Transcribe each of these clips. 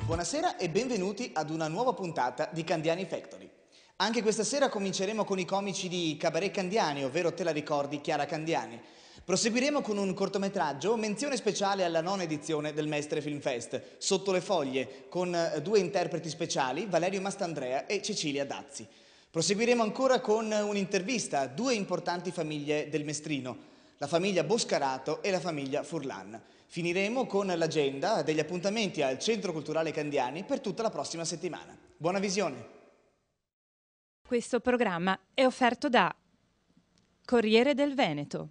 Buonasera e benvenuti ad una nuova puntata di Candiani Factory. Anche questa sera cominceremo con i comici di Cabaret Candiani, ovvero Te la ricordi Chiara Candiani. Proseguiremo con un cortometraggio, menzione speciale alla nona edizione del Mestre Film Fest, Sotto le foglie, con due interpreti speciali, Valerio Mastandrea e Cecilia Dazzi. Proseguiremo ancora con un'intervista a due importanti famiglie del Mestrino, la famiglia Boscarato e la famiglia Furlan. Finiremo con l'agenda degli appuntamenti al Centro Culturale Candiani per tutta la prossima settimana. Buona visione! Questo programma è offerto da Corriere del Veneto.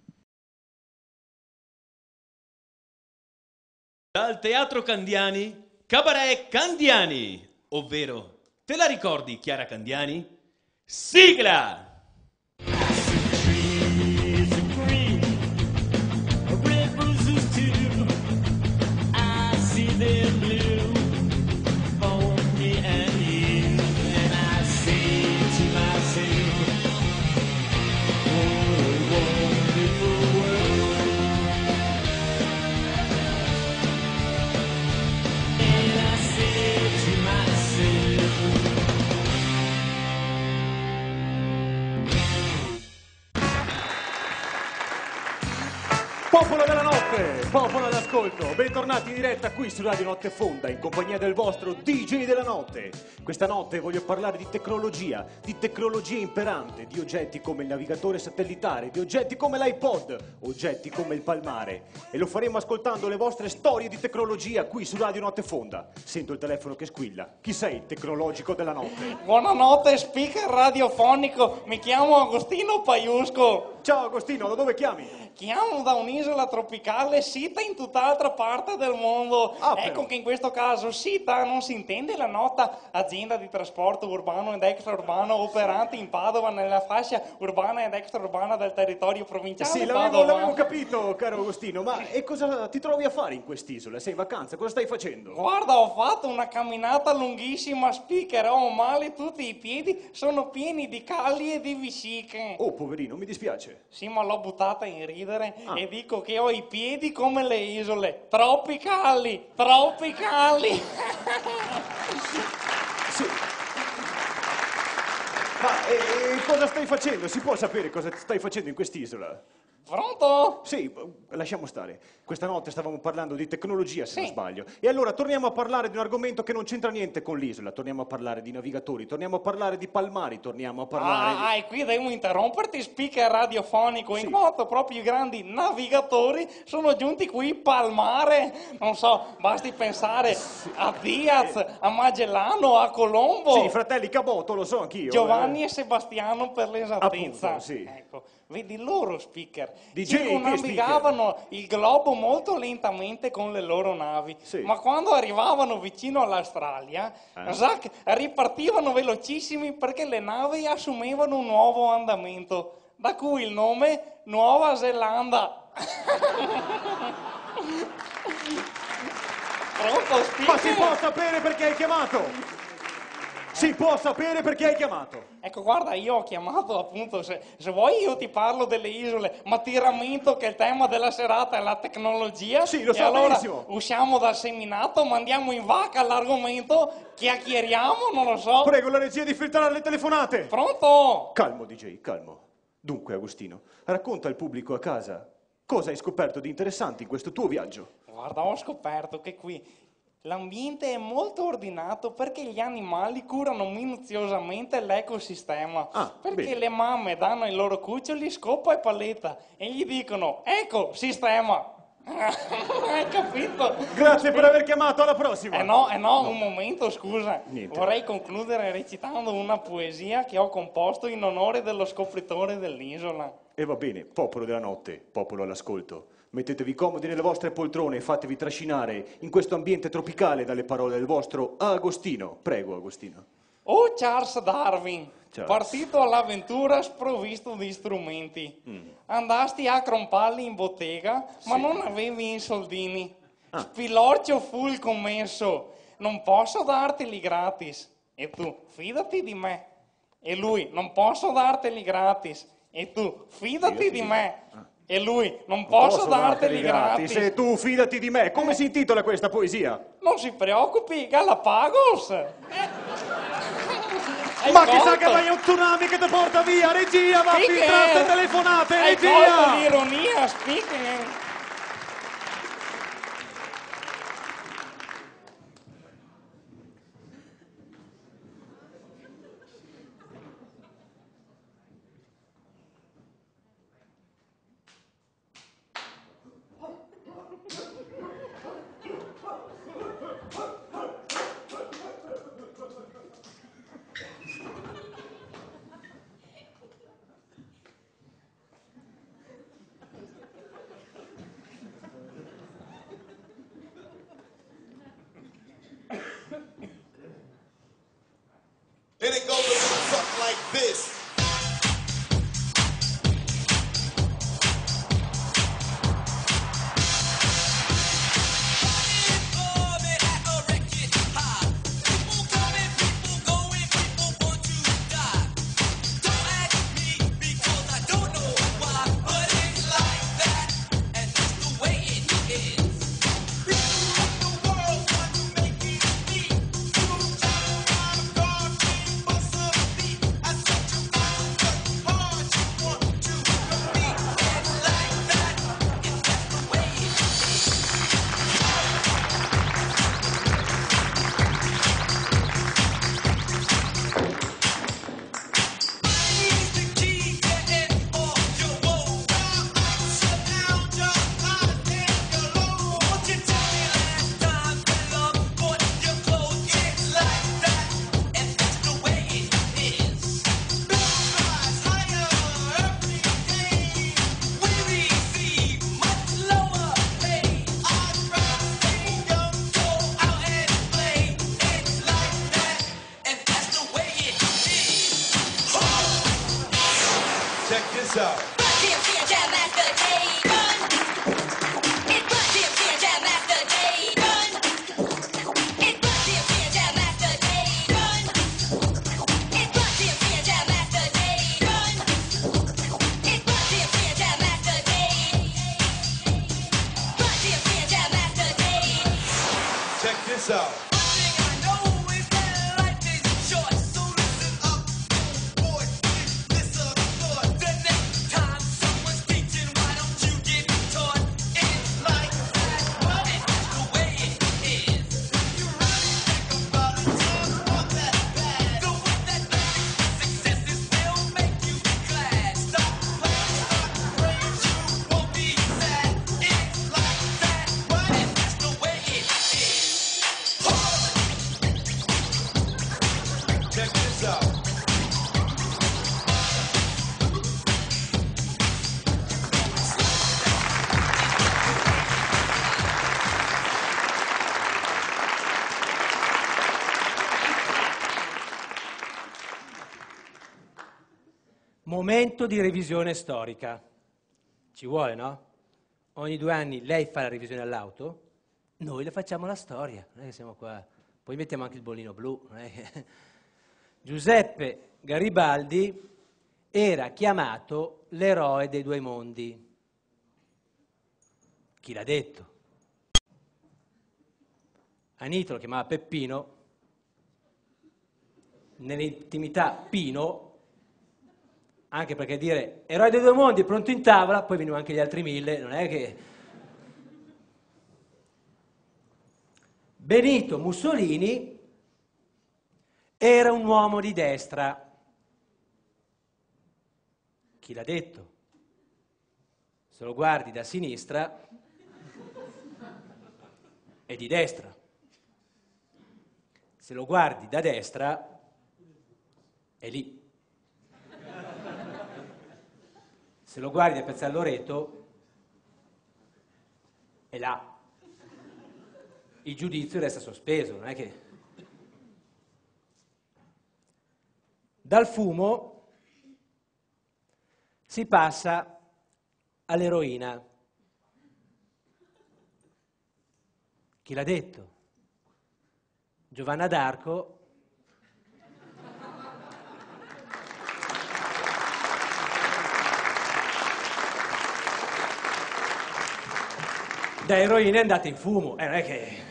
Dal Teatro Candiani, Cabaret Candiani, ovvero Te la ricordi Chiara Candiani? Sigla! Popolo della notte, popolo d'ascolto, bentornati in diretta qui su Radio Notte Fonda in compagnia del vostro DJ della notte. Questa notte voglio parlare di tecnologia imperante, di oggetti come il navigatore satellitare, di oggetti come l'iPod, oggetti come il palmare. E lo faremo ascoltando le vostre storie di tecnologia qui su Radio Notte Fonda. Sento il telefono che squilla. Chi sei il tecnologico della notte? Buonanotte, speaker radiofonico, mi chiamo Agostino Paiusco. Ciao Agostino, da dove chiami? Chiamo da un'isola tropicale sita in tutt'altra parte del mondo. Ecco che in questo caso sita non si intende la nota azienda di trasporto urbano ed extraurbano operante in Padova nella fascia urbana ed extraurbana del territorio provinciale. Sì, l'avevo capito, caro Agostino, ma e cosa ti trovi a fare in quest'isola? Sei in vacanza? Cosa stai facendo? Guarda, ho fatto una camminata lunghissima, speaker, ho male, tutti i piedi sono pieni di calli e di vesciche. Oh, poverino, mi dispiace. Sì, ma l'ho buttata in ridere e dico che ho i piedi come le isole, tropicali, tropicali. Sì. Ma cosa stai facendo? Si può sapere cosa stai facendo in quest'isola? Pronto? Sì, lasciamo stare. Questa notte stavamo parlando di tecnologia, se Sì. non sbaglio. E allora torniamo a parlare di un argomento che non c'entra niente con l'isola. Torniamo a parlare di navigatori, torniamo a parlare di palmari, torniamo a parlare E qui devo interromperti, speaker radiofonico, Sì. in quanto proprio i grandi navigatori sono giunti qui palmare. Non so, basti pensare a Diaz, a Magellano, a Colombo. Sì, fratelli Caboto, lo so anch'io. Giovanni e Sebastiano per l'esattezza. Appunto, sì. Ecco, vedi loro speaker DJ, che circumnavigavano il globo molto lentamente con le loro navi, Sì. ma quando arrivavano vicino all'Australia, zac, ripartivano velocissimi perché le navi assumevano un nuovo andamento, da cui il nome Nuova Zelanda. Pronto, speaker? Ma si può sapere perché hai chiamato? Si può sapere perché hai chiamato? Ecco, guarda, io ho chiamato appunto, se vuoi io ti parlo delle isole, ma ti rammento che il tema della serata è la tecnologia. Sì, lo so e allora benissimo. usciamo dal seminato, mandiamo in vacca l'argomento, chiacchieriamo, non lo so. Prego la regia di filtrare le telefonate. Pronto? Calmo, DJ, calmo. Dunque, Agostino, racconta al pubblico a casa cosa hai scoperto di interessante in questo tuo viaggio. Guarda, ho scoperto che qui l'ambiente è molto ordinato perché gli animali curano minuziosamente l'ecosistema. Perché bene. le mamme danno ai loro cuccioli scopa e paletta e gli dicono, ecco, sistema. Hai capito? Grazie per aver chiamato, alla prossima. No, un momento, scusa. Niente. Vorrei concludere recitando una poesia che ho composto in onore dello scopritore dell'isola. E va bene, popolo della notte, popolo all'ascolto. Mettetevi comodi nelle vostre poltrone e fatevi trascinare in questo ambiente tropicale dalle parole del vostro Agostino. Prego, Agostino. Oh Charles Darwin, Charles. partito all'avventura sprovvisto di strumenti. Andasti a crompalli in bottega, ma Sì. non avevi i soldini. Spilorcio fu il commesso, non posso darteli gratis. E tu, fidati di me. E lui, non posso darteli gratis. E tu, fidati di me. E lui, non posso darteli gratis. E tu fidati di me. Come si intitola questa poesia? Non si preoccupi, Galapagos. Ma chissà che vai a un tsunami che ti porta via, regia, ma filtrate telefonate, regia! Hai colto l'ironia, speaking. And it goes a little something like this. Check this out. Check this out. Check this out. Momento di revisione storica. Ci vuole, no? Ogni 2 anni lei fa la revisione all'auto, noi le facciamo la storia. Non è che siamo qua. Poi mettiamo anche il bollino blu. Non è che... Giuseppe Garibaldi era chiamato l'eroe dei 2 mondi. Chi l'ha detto? Anito lo chiamava Peppino, nell'intimità Pino, anche perché dire eroe dei 2 mondi, pronto in tavola, poi venivano anche gli altri 1000, non è che... Benito Mussolini era un uomo di destra. Chi l'ha detto? Se lo guardi da sinistra è di destra. Se lo guardi da destra è lì. Se lo guardi da Piazzale Loreto è là. Il giudizio resta sospeso, non è che... Dal fumo si passa all'eroina. Chi l'ha detto? Giovanna d'Arco. Da eroina è andata in fumo, non è che...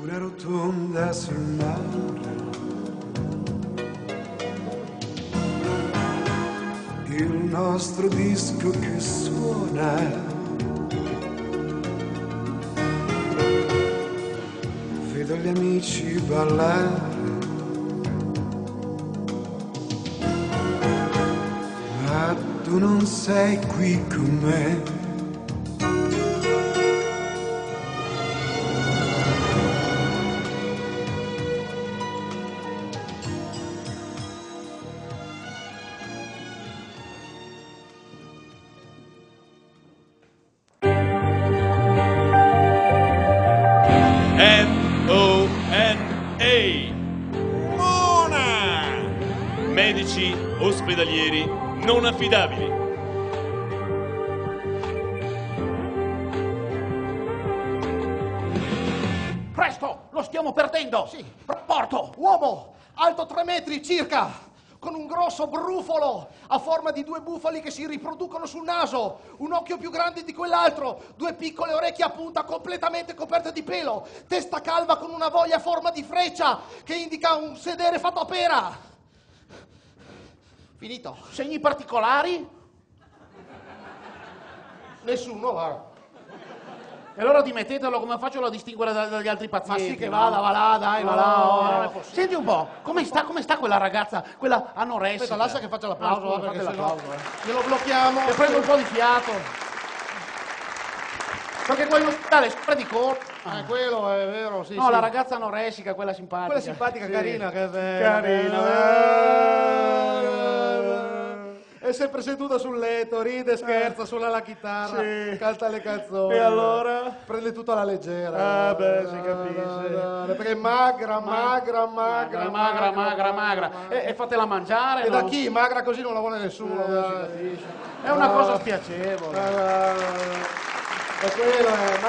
Una rotonda sul mare, il nostro disco che suona, vedo gli amici ballare, ma tu non sei qui con me. Medici ospedalieri non affidabili. Presto, lo stiamo perdendo. Sì. Rapporto. Uomo, alto 3 metri circa, con un grosso brufolo a forma di 2 bufali che si riproducono sul naso, un occhio più grande di quell'altro, 2 piccole orecchie a punta completamente coperte di pelo, testa calva con una voglia a forma di freccia che indica un sedere fatto a pera. Finito. Segni particolari? Nessuno, va. E allora dimettetelo, come faccio a distinguere dagli altri pazienti? Ma sì che vada, va là, dai, va là. Senti un po', come sta quella ragazza, quella anoressica? Aspetta, lascia che faccia l'applauso, No, perché fate sennò l'applauso, glielo blocchiamo. Che prendo un po' di fiato. Perché qua in ospedale sopra di corpo. Quello è vero, sì. No, sì. la ragazza anoressica, quella simpatica. Quella simpatica, Sì. carina, che è Carina. È sempre seduta sul letto, ride, scherza, suona la chitarra, Sì. canta le canzoni. E allora? Prende tutto alla leggera. Ah, beh, si capisce. Perché è magra. E fatela mangiare. E da no? chi? Magra così non la vuole nessuno. Si capisce. È una cosa spiacevole. E quello è,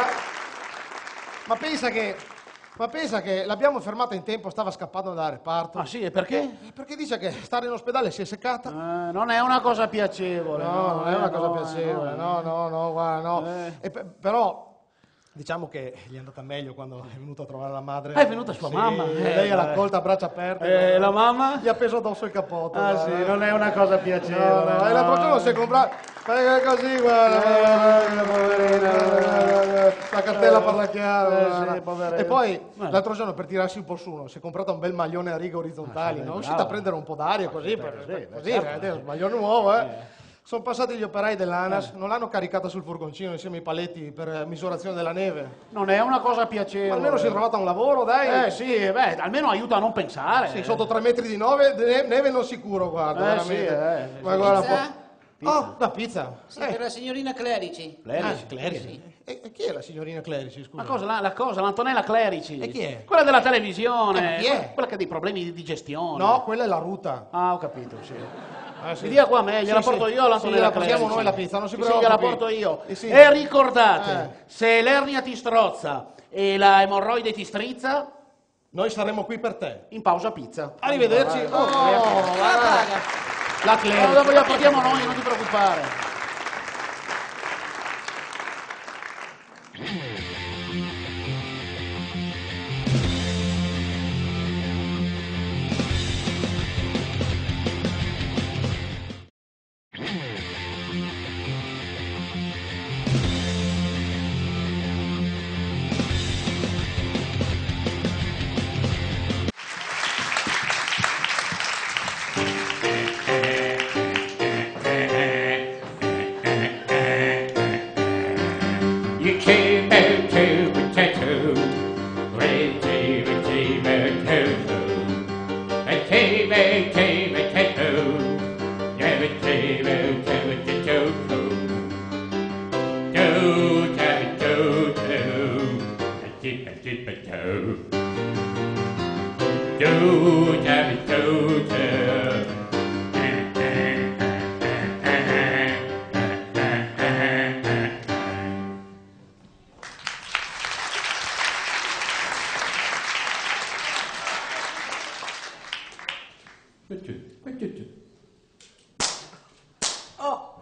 ma pensa che l'abbiamo fermata in tempo, stava scappando dal reparto. Ah sì, e perché? Perché dice che stare in ospedale si è seccata. Non è una cosa piacevole. No, non è una cosa piacevole, no, guarda, no. Però diciamo che gli è andata meglio quando è venuta a trovare la madre. È venuta sua mamma. Lei l'ha accolta a braccia aperte. E la mamma? Gli ha appeso addosso il cappotto. Ah sì, non è una cosa piacevole. No. E l'altro giorno si è comprato. Così, guarda, poverina, la cartella parla chiaro. Sì, poverina. E poi l'altro giorno per tirarsi un po' su si è comprato un bel maglione a righe orizzontali, no? È uscita a prendere un po' d'aria così, un maglione nuovo, Sono passati gli operai dell'ANAS, non l'hanno caricata sul furgoncino insieme ai paletti per misurazione della neve. Non è una cosa piacevole. Ma almeno si è trovata un lavoro, dai. Sì, almeno aiuta a non pensare. Sì, sotto 3 metri di neve non sicuro, guarda, veramente. Sì. Ma guarda un po'. Pizza? Oh, la pizza. Sì, per la signorina Clerici. Clerici. E chi è la signorina Clerici, scusa? La cosa, l'Antonella Clerici. E chi è? Quella della televisione. Chi è? Quella che ha dei problemi di digestione. No, quella è la ruta. Ah, ho capito, sì. Sì. Mi dia qua a me, gliela Sì, porto sì. io l'Antonella Sì, la Clerici. portiamo noi la pizza, non si Sì, preoccupi. gliela porto io. Sì. E ricordate, se l'ernia ti strozza e la emorroide ti strizza, noi saremo qui per te. in pausa pizza. Arrivederci. La Clerici. Dopo la portiamo noi, non ti preoccupare. You came out to potato, red potato. I came out to potato, yeah, potato. Oh.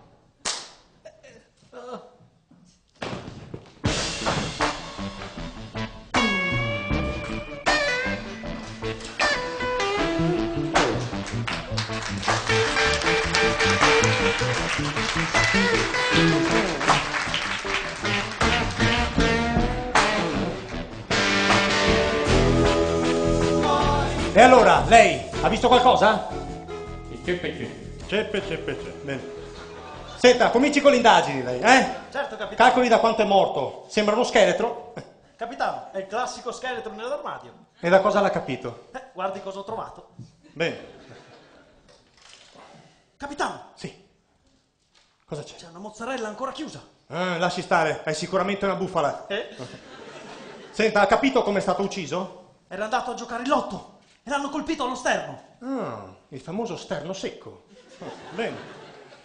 E allora, lei ha visto qualcosa? Ceppe. Bene. Senta, cominci con le indagini lei, eh? Certo, capitano. Calcoli da quanto è morto. Sembra uno scheletro. Capitano, è il classico scheletro nell'armadio. E da cosa l'ha capito? Guardi cosa ho trovato. Bene. Capitano. Sì. Cosa c'è? C'è una mozzarella ancora chiusa. Lasci stare, è sicuramente una bufala. Senta, ha capito come è stato ucciso? Era andato a giocare il lotto e l'hanno colpito allo sterno. Il famoso sterno secco. Bene.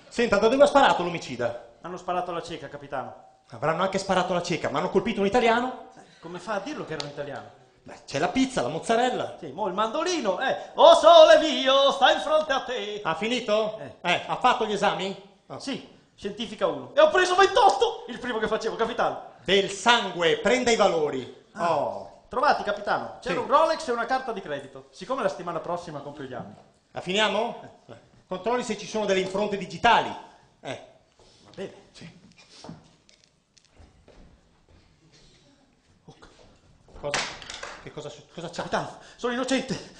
Senta, da dove ha sparato l'omicida? Hanno sparato alla cieca, capitano. Avranno anche sparato la cieca, ma hanno colpito un italiano? Come fa a dirlo che era un italiano? Beh, c'è la pizza, la mozzarella. Sì, mo il mandolino, Oh sole mio, sta in fronte a te. Ha finito? Ha fatto gli esami? Sì, scientifica 1. E ho preso 28, il primo che facevo, capitano. Del sangue, prenda i valori. Trovati, capitano. C'era Sì. un Rolex e una carta di credito. Siccome la settimana prossima compio gli anni. La finiamo? Controlli se ci sono delle impronte digitali. Va bene. Sì. Cosa? Che cosa c'è? Capitano, sono innocente.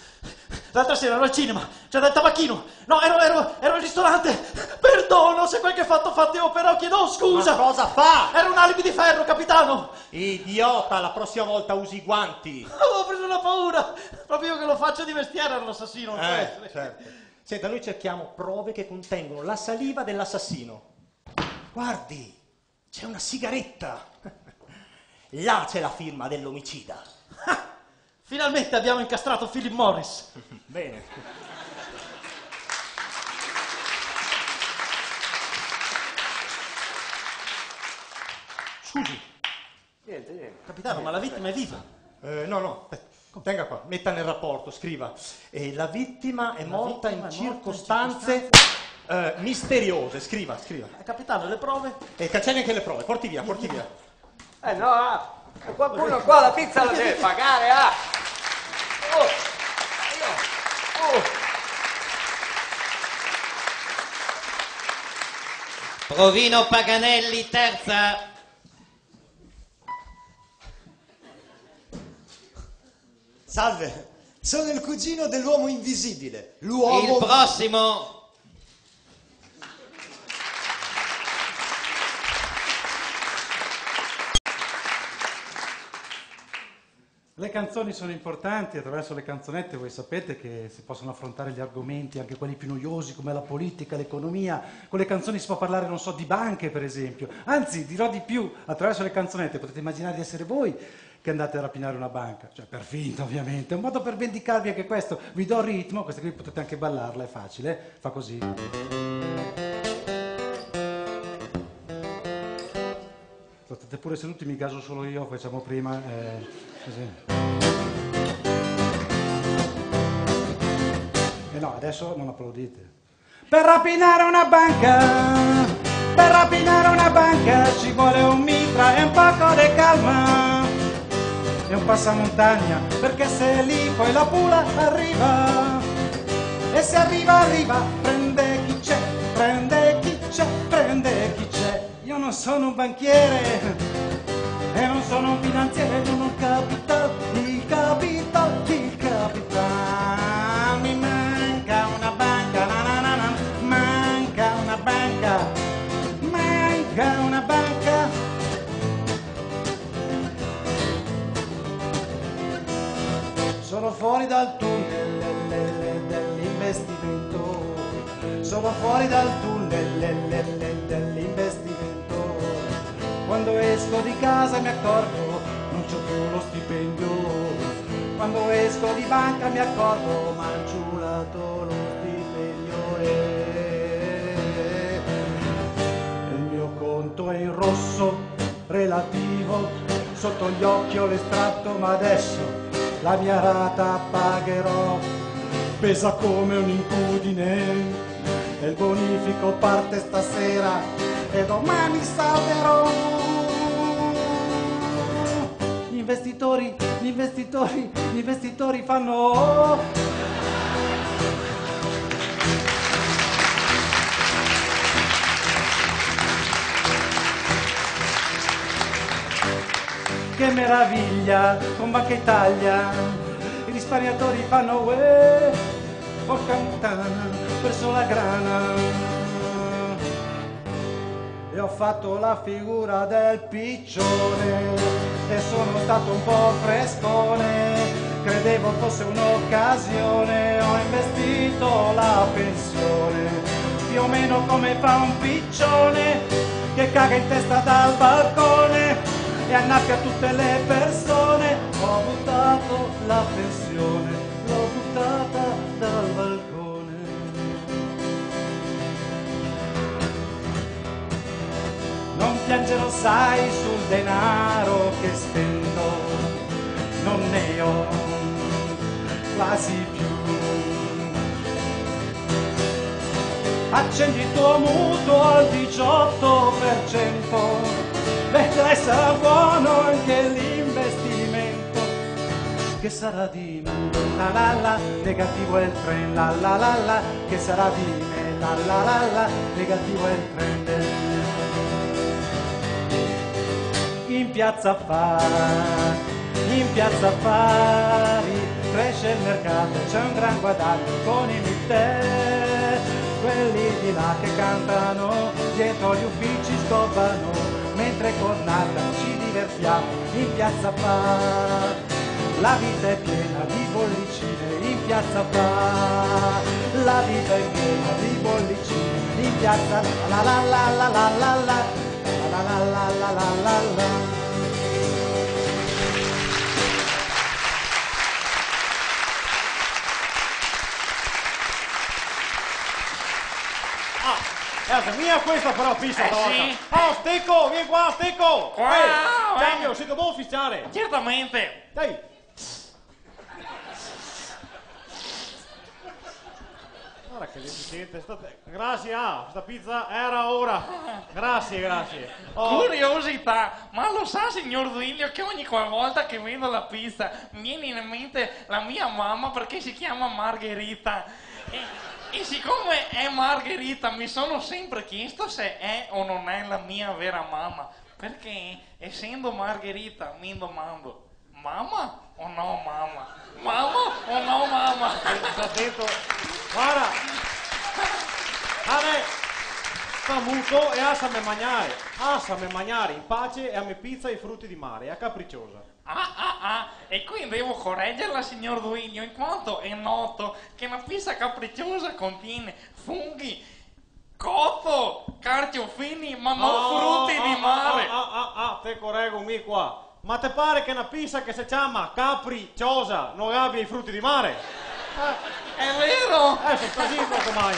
L'altra sera ero al cinema, c'era del tabacchino. No, ero al ristorante. Perdono se quel che ho fatto io, però chiedo scusa. Ma cosa fa? Era un alibi di ferro, capitano. Idiota, la prossima volta usi i guanti. Avevo preso una paura. Proprio io che lo faccio di mestiere era l'assassino. non può essere. Certo. Senta, noi cerchiamo prove che contengono la saliva dell'assassino. Guardi, c'è una sigaretta. Là c'è la firma dell'omicida. Finalmente abbiamo incastrato Philip Morris. Bene. Scusi. Niente. Capitano, ma la vittima è viva. No, tenga qua, metta nel rapporto, scriva. La vittima è morta in circostanze misteriose. Scriva. Capitano, le prove? Cancelli anche le prove, porti via. Qualcuno qua la pizza la deve pagare, Provino Paganelli, terza. Salve, sono il cugino dell'uomo invisibile. Il prossimo. Le canzoni sono importanti, attraverso le canzonette voi sapete che si possono affrontare gli argomenti, anche quelli più noiosi come la politica, l'economia. Con le canzoni si può parlare, non so, di banche per esempio. Anzi, dirò di più, attraverso le canzonette potete immaginare di essere voi che andate a rapinare una banca, cioè per finta ovviamente, è un modo per vendicarvi anche questo. Vi do il ritmo, questa qui potete anche ballarla, è facile, fa così. State pure seduti, mi caso solo io, facciamo prima, così. E no, adesso non applaudite. Per rapinare una banca ci vuole un mitra e un poco di calma e un passamontagna, perché se lì poi la pula arriva e se arriva, prende chi c'è, io non sono un banchiere e non sono un finanziere, non ho il capital, mi manca una banca, manca una banca. Sono fuori dal tunnel dell'investimento, sono fuori dal tunnel dell'investimento. Quando esco di casa mi accorgo non c'ho più lo stipendio, quando esco di banca mi accorgo manciulato lo stipendio e il mio conto è in rosso relativo, sotto gli occhi ho l'estratto, ma adesso la mia rata pagherò pesa come un'incudine. E il bonifico parte stasera e domani salverò. Gli investitori fanno... Che meraviglia, con Banca Italia, i risparmiatori fanno uè, porca puttana, perso la grana. E ho fatto la figura del piccione e sono stato un po' frescone, credevo fosse un'occasione, ho investito la pensione, più o meno come fa un piccione che caga in testa dal balcone e annaffia tutte le persone. Ho buttato la pensione, l'ho buttata dal balcone. Non piangerò, sai, sul denaro che spendo, non ne ho quasi più. Accendi il tuo mutuo al 18%, vedrai sarà buono anche l'investimento. Che sarà di me, la la la, negativo è il trend, la la la la. Che sarà di me, la la la la, negativo è il trend. In piazza affari cresce il mercato, c'è un gran guadagno con i mitter, quelli di là che cantano dietro gli uffici scoppano, mentre con Nata ci divertiamo in piazza la vita è piena di bollicine in piazza la vita è piena di bollicine in piazza la la la la la la la la la la la la la la. È mia questa però pista stavolta. Sì? Oh, Stecco, vieni qua, Stecco! Wow, Cambio, sei buon ufficiale. Certamente. Dai. Guarda che deficiente. Grazie, questa pizza era ora. Grazie. Oh. Curiosità, ma lo sa signor Duilio che ogni qualvolta che vedo la pizza mi viene in mente la mia mamma perché si chiama Margherita. E siccome è Margherita mi sono sempre chiesto se è o non è la mia vera mamma, perché essendo Margherita mi domando, mamma o no mamma? Mamma o no mamma? Sta dentro, guarda, sta muto e asame mangiare in pace e a me pizza e frutti di mare, è capricciosa. E qui devo correggerla signor Duilio, in quanto è noto che una pizza capricciosa contiene funghi, cotto, carciofini, ma non frutti di mare. Te correggo mi qua. Ma te pare che una pizza che si chiama capricciosa non abbia i frutti di mare? È vero? Sono così poco mai.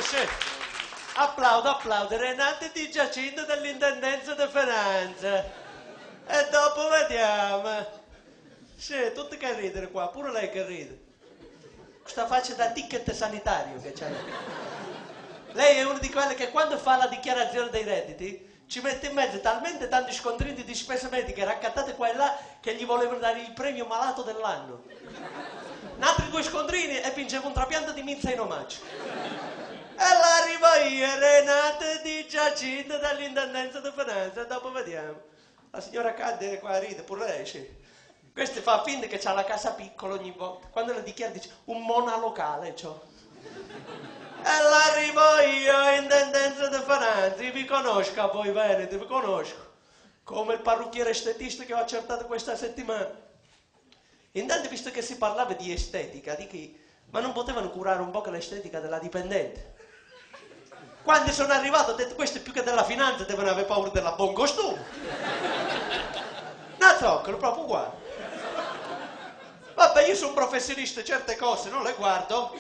Sì. Applaudo, Renate Di Giacinto dell'Intendenza di Finanza. E dopo vediamo. Sì, tutti che ridere qua, pure lei che ride. Questa faccia da ticket sanitario che c'ha. Lei è una di quelle che quando fa la dichiarazione dei redditi ci mette in mezzo talmente tanti scontrini di spese mediche raccattate qua e là che gli volevano dare il premio malato dell'anno. Un altri 2 scontrini e vincevo un trapianto di minza in omaggio. E l'arrivo io, Renate Di Giacinto dall'Intendenza di Finanza, e dopo vediamo. La signora Cadde qua ride, pure lei, sì. Questa fa finta che c'ha la casa piccola ogni volta. Quando la dichiara dice, un monolocale c'ho. E l'arrivo io, Intendenza di Finanza, vi conosco a voi veneti, vi conosco. Come il parrucchiere estetista che ho accertato questa settimana. Intanto, visto che si parlava di estetica, di chi? Ma non potevano curare un po' che l'estetica della dipendente? Quando sono arrivato ho detto questo più che della finanza devono avere paura della buon costume. Una zoccola, proprio uguale. Vabbè, io sono un professionista, certe cose non le guardo.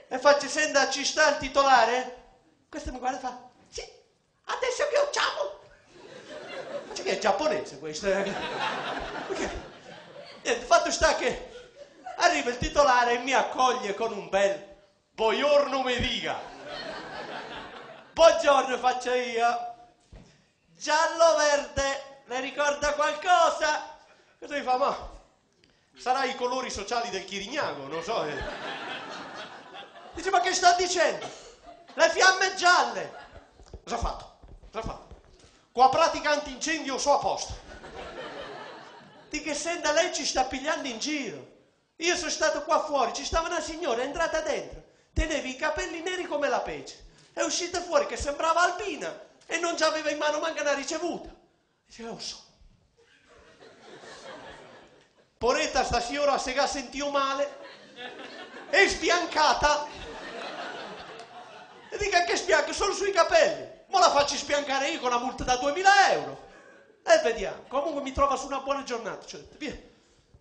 E faccio, senta, ci sta il titolare? Questo mi guarda e fa, sì, adesso che facciamo? Cioè che è giapponese questo? Perché? Niente, fatto sta che arriva il titolare e mi accoglie con un bel buongiorno mi dica. Buongiorno faccio io. Giallo-verde, le ricorda qualcosa? Cosa mi fa? Ma sarà i colori sociali del Chirignago, non so. Dice, ma che sta dicendo? Le fiamme gialle. Cosa ha fatto? Cosa ha fatto? Qua pratica antincendio so a posto. Di che senta lei ci sta pigliando in giro. Io sono stato qua fuori, ci stava una signora, è entrata dentro, teneva i capelli neri come la pece. È uscita fuori che sembrava albina e non già aveva in mano manca una ricevuta. Dice, lo so. Poretta sta signora se ha sentito male, è sbiancata. E dica che spianca solo sui capelli. Ma la faccio spiancare io con una multa da 2000 euro. E vediamo. Comunque mi trova su una buona giornata. Cioè, via.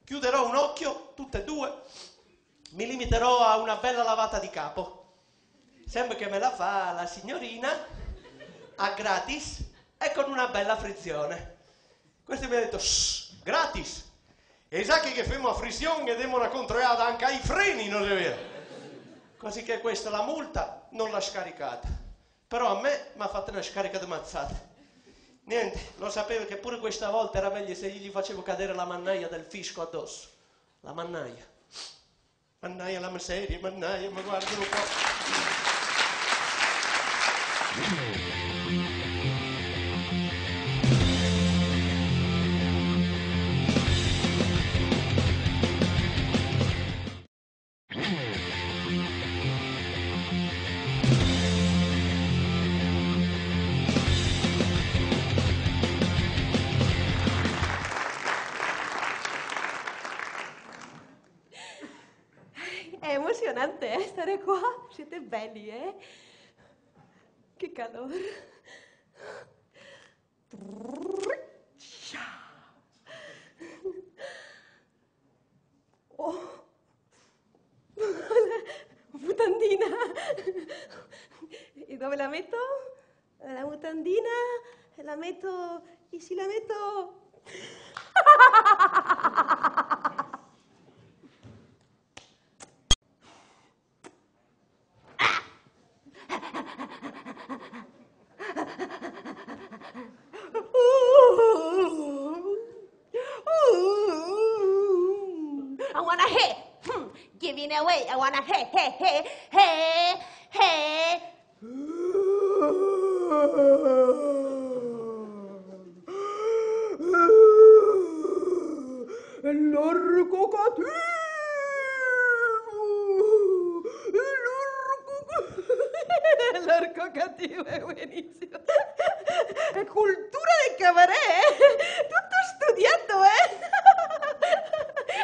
Chiuderò un occhio, tutte e due. Mi limiterò a una bella lavata di capo. Sembra che me la fa la signorina a gratis e con una bella frizione. Questo mi ha detto, gratis. E sa che fai una frizione e diamo una controllata anche ai freni, non è vero? Così che questa la multa non l'ha scaricata. Però a me mi ha fatto una scarica di mazzate. Niente, lo sapevo che pure questa volta era meglio se gli facevo cadere la mannaia del fisco addosso. La mannaia. Mannaia la miseria, mannaia, ma guardalo un po'. È emozionante stare qua, siete belli, eh? Che calore. Oh, mutandina. E dove la metto? La mutandina la metto, e se la metto... I wanna hey, giving away. I wanna hey, hey, hey, hey, hey. L'orco cattivo. L'orco cattivo è buonissimo. È cultura del cabaret, tutto studiato,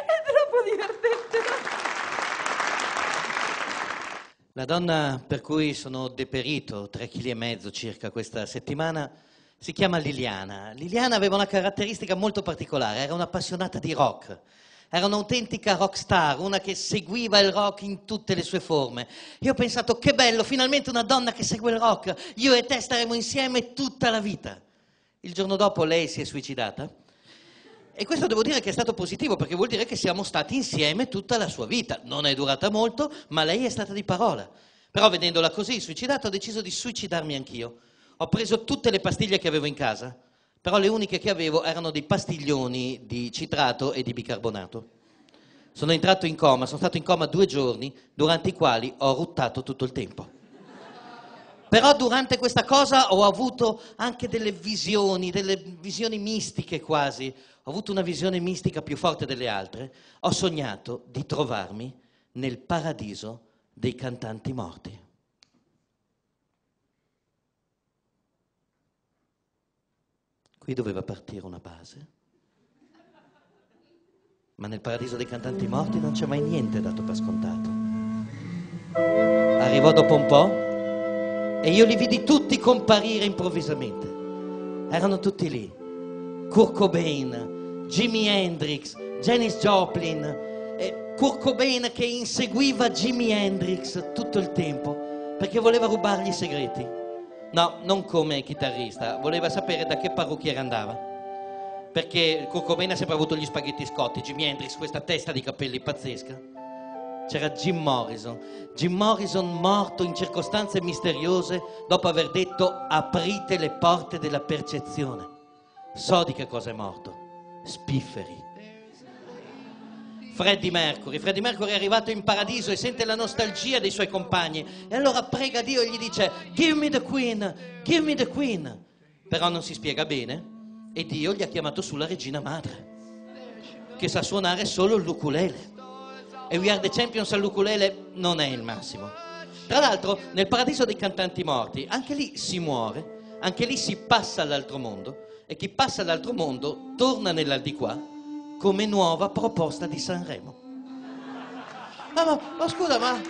È troppo divertente. La donna per cui sono deperito 3,5 kg circa questa settimana si chiama Liliana. Liliana aveva una caratteristica molto particolare, era un'appassionata di rock. Era un'autentica rockstar, una che seguiva il rock in tutte le sue forme. Io ho pensato, che bello, finalmente una donna che segue il rock. Io e te staremo insieme tutta la vita. Il giorno dopo lei si è suicidata. E questo devo dire che è stato positivo, perché vuol dire che siamo stati insieme tutta la sua vita. Non è durata molto, ma lei è stata di parola. Però vedendola così suicidata ho deciso di suicidarmi anch'io. Ho preso tutte le pastiglie che avevo in casa, però le uniche che avevo erano dei pastiglioni di citrato e di bicarbonato. Sono entrato in coma, sono stato in coma 2 giorni, durante i quali ho ruttato tutto il tempo. Però durante questa cosa ho avuto anche delle visioni mistiche quasi. Ho avuto una visione mistica più forte delle altre. Ho sognato di trovarmi nel paradiso dei cantanti morti. Qui doveva partire una base, ma nel paradiso dei cantanti morti non c'è mai niente dato per scontato. Arrivò dopo un po' e io li vidi tutti comparire improvvisamente. Erano tutti lì. Kurt Cobain, Jimi Hendrix, Janis Joplin, e Kurt Cobain che inseguiva Jimi Hendrix tutto il tempo perché voleva rubargli i segreti. No, non come chitarrista, voleva sapere da che parrucchiere andava. perché Kurt Cobain ha sempre avuto gli spaghetti scotti, Jimi Hendrix questa testa di capelli pazzesca. C'era Jim Morrison morto in circostanze misteriose dopo aver detto aprite le porte della percezione. So di che cosa è morto, spifferi. Freddie Mercury è arrivato in paradiso e sente la nostalgia dei suoi compagni e allora prega Dio e gli dice give me the Queen, però non si spiega bene e Dio gli ha chiamato su la regina madre che sa suonare solo l'ukulele e We Are the Champions all'ukulele non è il massimo. Tra l'altro nel paradiso dei cantanti morti anche lì si muore, anche lì si passa all'altro mondo e chi passa all'altro mondo torna nell'aldilà come nuova proposta di Sanremo. Ma scusa, ma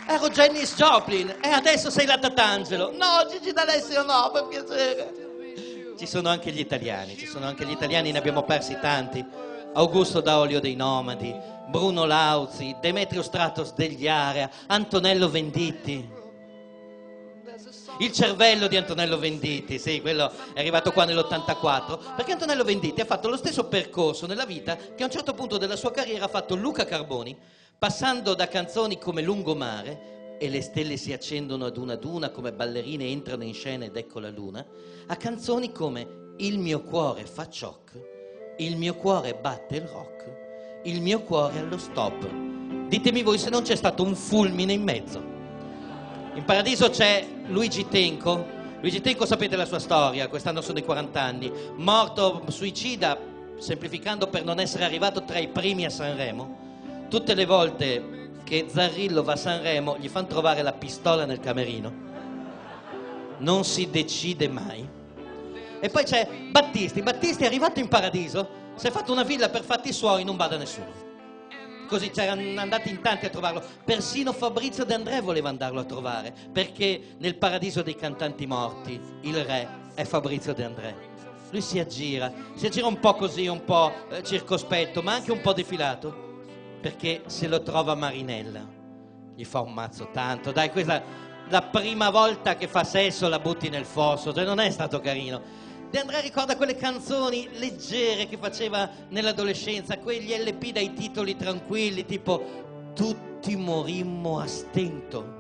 ero Janis Joplin e adesso sei la Tatangelo. No, Gigi D'Alessio no, per piacere. Ci sono anche gli italiani, ne abbiamo persi tanti. Augusto Daolio dei Nomadi, Bruno Lauzi, Demetrio Stratos degli Area, Antonello Venditti. Il cervello di Antonello Venditti, sì, quello è arrivato qua nell'84, perché Antonello Venditti ha fatto lo stesso percorso nella vita che a un certo punto della sua carriera ha fatto Luca Carboni, passando da canzoni come Lungomare e le stelle si accendono ad una come ballerine entrano in scena ed ecco la luna, a canzoni come Il mio cuore fa choc, il mio cuore batte il rock, il mio cuore allo stop. Ditemi voi se non c'è stato un fulmine in mezzo. In paradiso c'è Luigi Tenco. Luigi Tenco sapete la sua storia, quest'anno sono i 40 anni, morto suicida, semplificando per non essere arrivato tra i primi a Sanremo. Tutte le volte che Zarrillo va a Sanremo gli fanno trovare la pistola nel camerino. Non si decide mai. E poi c'è Battisti è arrivato in paradiso, si è fatto una villa per fatti suoi, non bada nessuno. Così c'erano andati in tanti a trovarlo, persino Fabrizio De André voleva andarlo a trovare, perché nel paradiso dei cantanti morti il re è Fabrizio De André. Lui si aggira un po' così, un po' circospetto, ma anche un po' defilato, perché se lo trova Marinella gli fa un mazzo tanto, dai, questa la prima volta che fa sesso la butti nel fosso, cioè non è stato carino. De André ricorda quelle canzoni leggere che faceva nell'adolescenza, quegli LP dai titoli tranquilli, tipo Tutti morimmo a stento.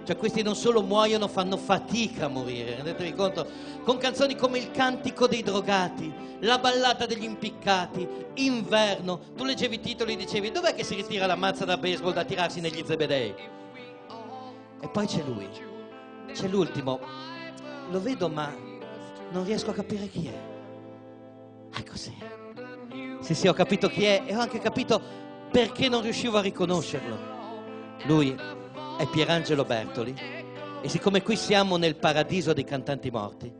Cioè questi non solo muoiono, fanno fatica a morire, rendetevi conto? Con canzoni come Il cantico dei drogati, La ballata degli impiccati, Inverno. Tu leggevi i titoli e dicevi dov'è che si ritira la mazza da baseball da tirarsi negli zebedei? E poi c'è lui, c'è l'ultimo, lo vedo ma non riesco a capire chi è. Ah, cos'è? Sì, ho capito chi è e ho anche capito perché non riuscivo a riconoscerlo. Lui è Pierangelo Bertoli e siccome qui siamo nel paradiso dei cantanti morti,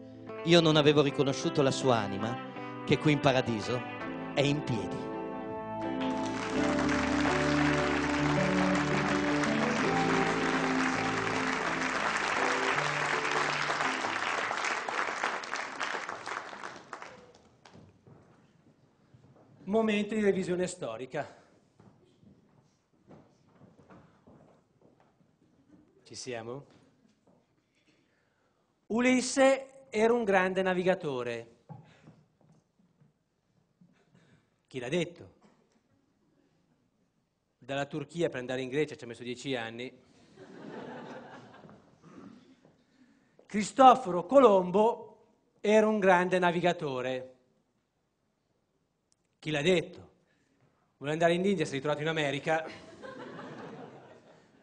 io non avevo riconosciuto la sua anima che qui in paradiso è in piedi. Momenti di revisione storica. Ci siamo? Ulisse era un grande navigatore. Chi l'ha detto? Dalla Turchia per andare in Grecia ci ha messo 10 anni. Cristoforo Colombo era un grande navigatore. Chi l'ha detto? Vuole andare in India, si è ritrovato in America.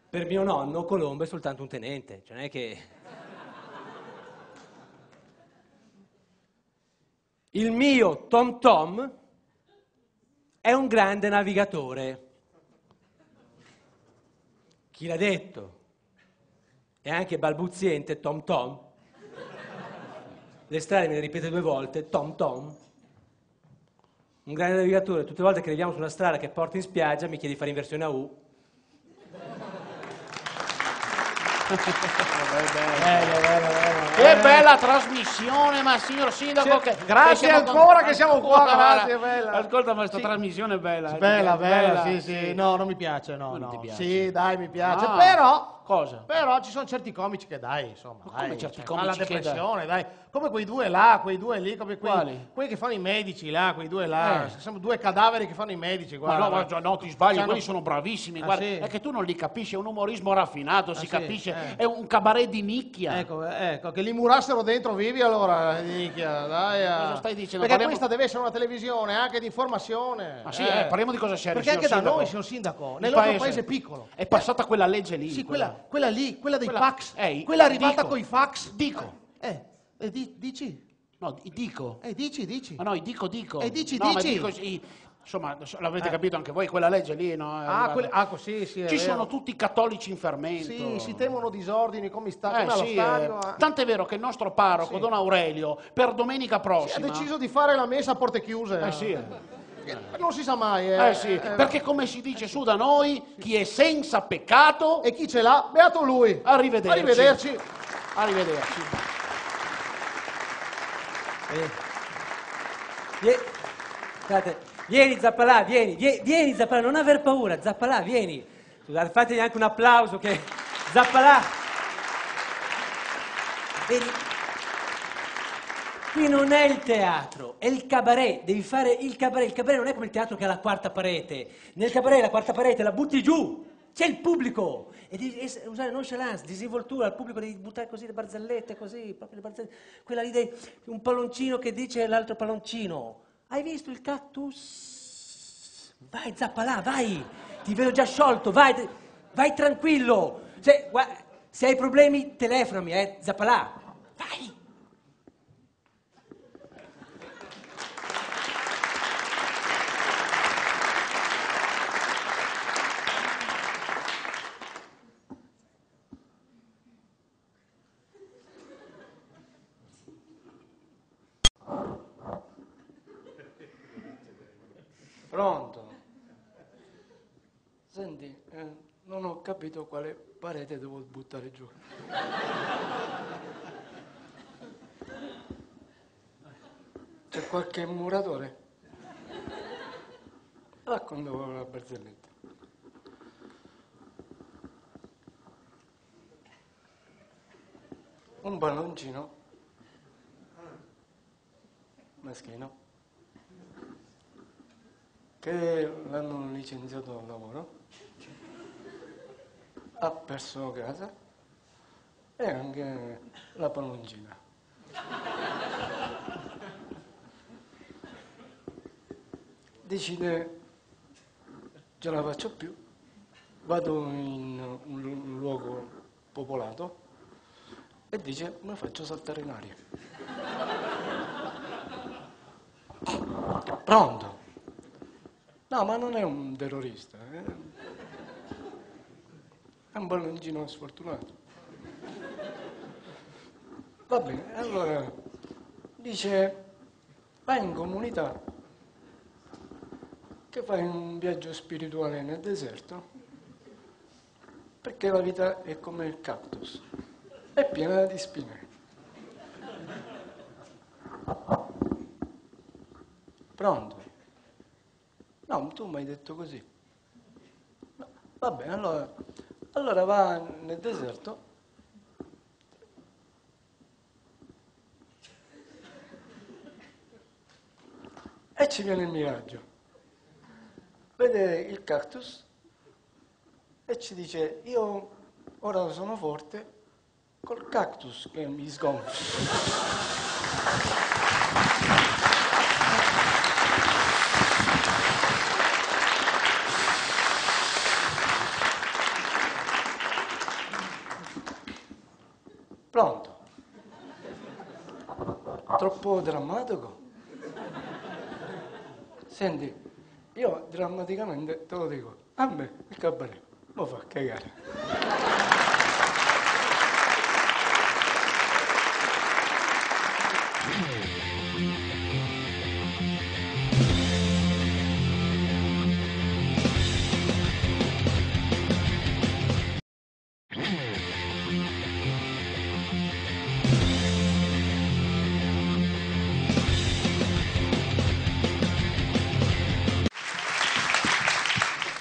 Per mio nonno Colombo è soltanto un tenente, cioè non è che... Il mio Tom Tom è un grande navigatore. Chi l'ha detto? È anche balbuziente Tom Tom. Le strade me le ripete 2 volte, Tom Tom. Un grande navigatore, tutte le volte che arriviamo su una strada che porta in spiaggia mi chiede di fare inversione a U. Che bella trasmissione, ma signor Sindaco, grazie ancora che siamo qua, grazie, bella. Ascolta, ma questa trasmissione è bella. Bella, sì, no, non mi piace, no. Sì, dai, mi piace, però Cosa? Però ci sono certi comici che dai, insomma. Ma come dai, certi cioè, comici fa la che depressione, dai. Come quei due là, come Quali? quelli che fanno i medici là, quei due là. Siamo due cadaveri che fanno i medici, guarda. Ma no, ti sbagli, C'hanno- quelli sono bravissimi. Ah, Guarda, sì? è che tu non li capisci, è un umorismo raffinato, si sì? capisce. È un cabaret di nicchia. Ecco, che li murassero dentro vivi allora, minchia, dai. Cosa stai dicendo? Perché Parliamo- questa deve essere una televisione anche di informazione. Ma sì, parliamo di cosa serio. Perché anche signor da noi, sindaco. signor sindaco, Il nel nostro paese piccolo. È passata quella legge lì. Sì, quella lì, quella dei Quella- fax. Ehi, Quella arrivata dico. coi fax. Dico. Dici? No, dico. Dici. Ma no, dico. Dici. No, ma dico, sì. Insomma, l'avete capito anche voi, quella legge lì, no? Sì, è Ci vero. sono tutti i cattolici in fermento. Sì, si temono disordini come come allo sì, stadio. Tant'è vero che il nostro parroco, Don Aurelio, per domenica Ha prossima... deciso di fare la messa a porte chiuse. sì. Non si sa mai. Perché come si dice su da noi, chi è senza peccato... E chi ce l'ha, beato lui. Arrivederci. Scusate, vieni Zappalà, vieni Zappalà, non aver paura, Zappalà, vieni. Scusate, fategli anche un applauso che Zappalà. Vedi? Qui non è il teatro, è il cabaret, devi fare il cabaret. Il cabaret non è come il teatro che ha la quarta parete. Nel cabaret la quarta parete la butti giù, c'è il pubblico. E devi usare nonchalance, disinvoltura, al pubblico devi buttare così le barzellette, così, proprio le barzellette. Quella lì un palloncino che dice l'altro palloncino. Hai visto il cactus? Vai Zappalà, vai! Ti vedo già sciolto, vai tranquillo! Se hai problemi telefonami, Zappalà! Vai! Pronto? Senti, non ho capito quale parete devo buttare giù. C'è qualche muratore? Racconta la barzelletta. Un palloncino maschino che l'hanno licenziato al lavoro, ha perso casa e anche la palloncina. Decide, ce la faccio più, vado in un luogo popolato e dice, mi faccio saltare in aria. Pronto? No, ma non è un terrorista, è un palloncino sfortunato. Va bene, allora dice, vai in comunità, che fai un viaggio spirituale nel deserto, perché la vita è come il cactus, è piena di spine. Pronto? No, tu mi hai detto così. No, va bene, allora va nel deserto e ci viene il miraggio. Vede il cactus e ci dice, io ora sono forte col cactus che mi sgonfia. Pronto? Troppo drammatico? Senti, io drammaticamente te lo dico, a me il cabaret mi fa cagare.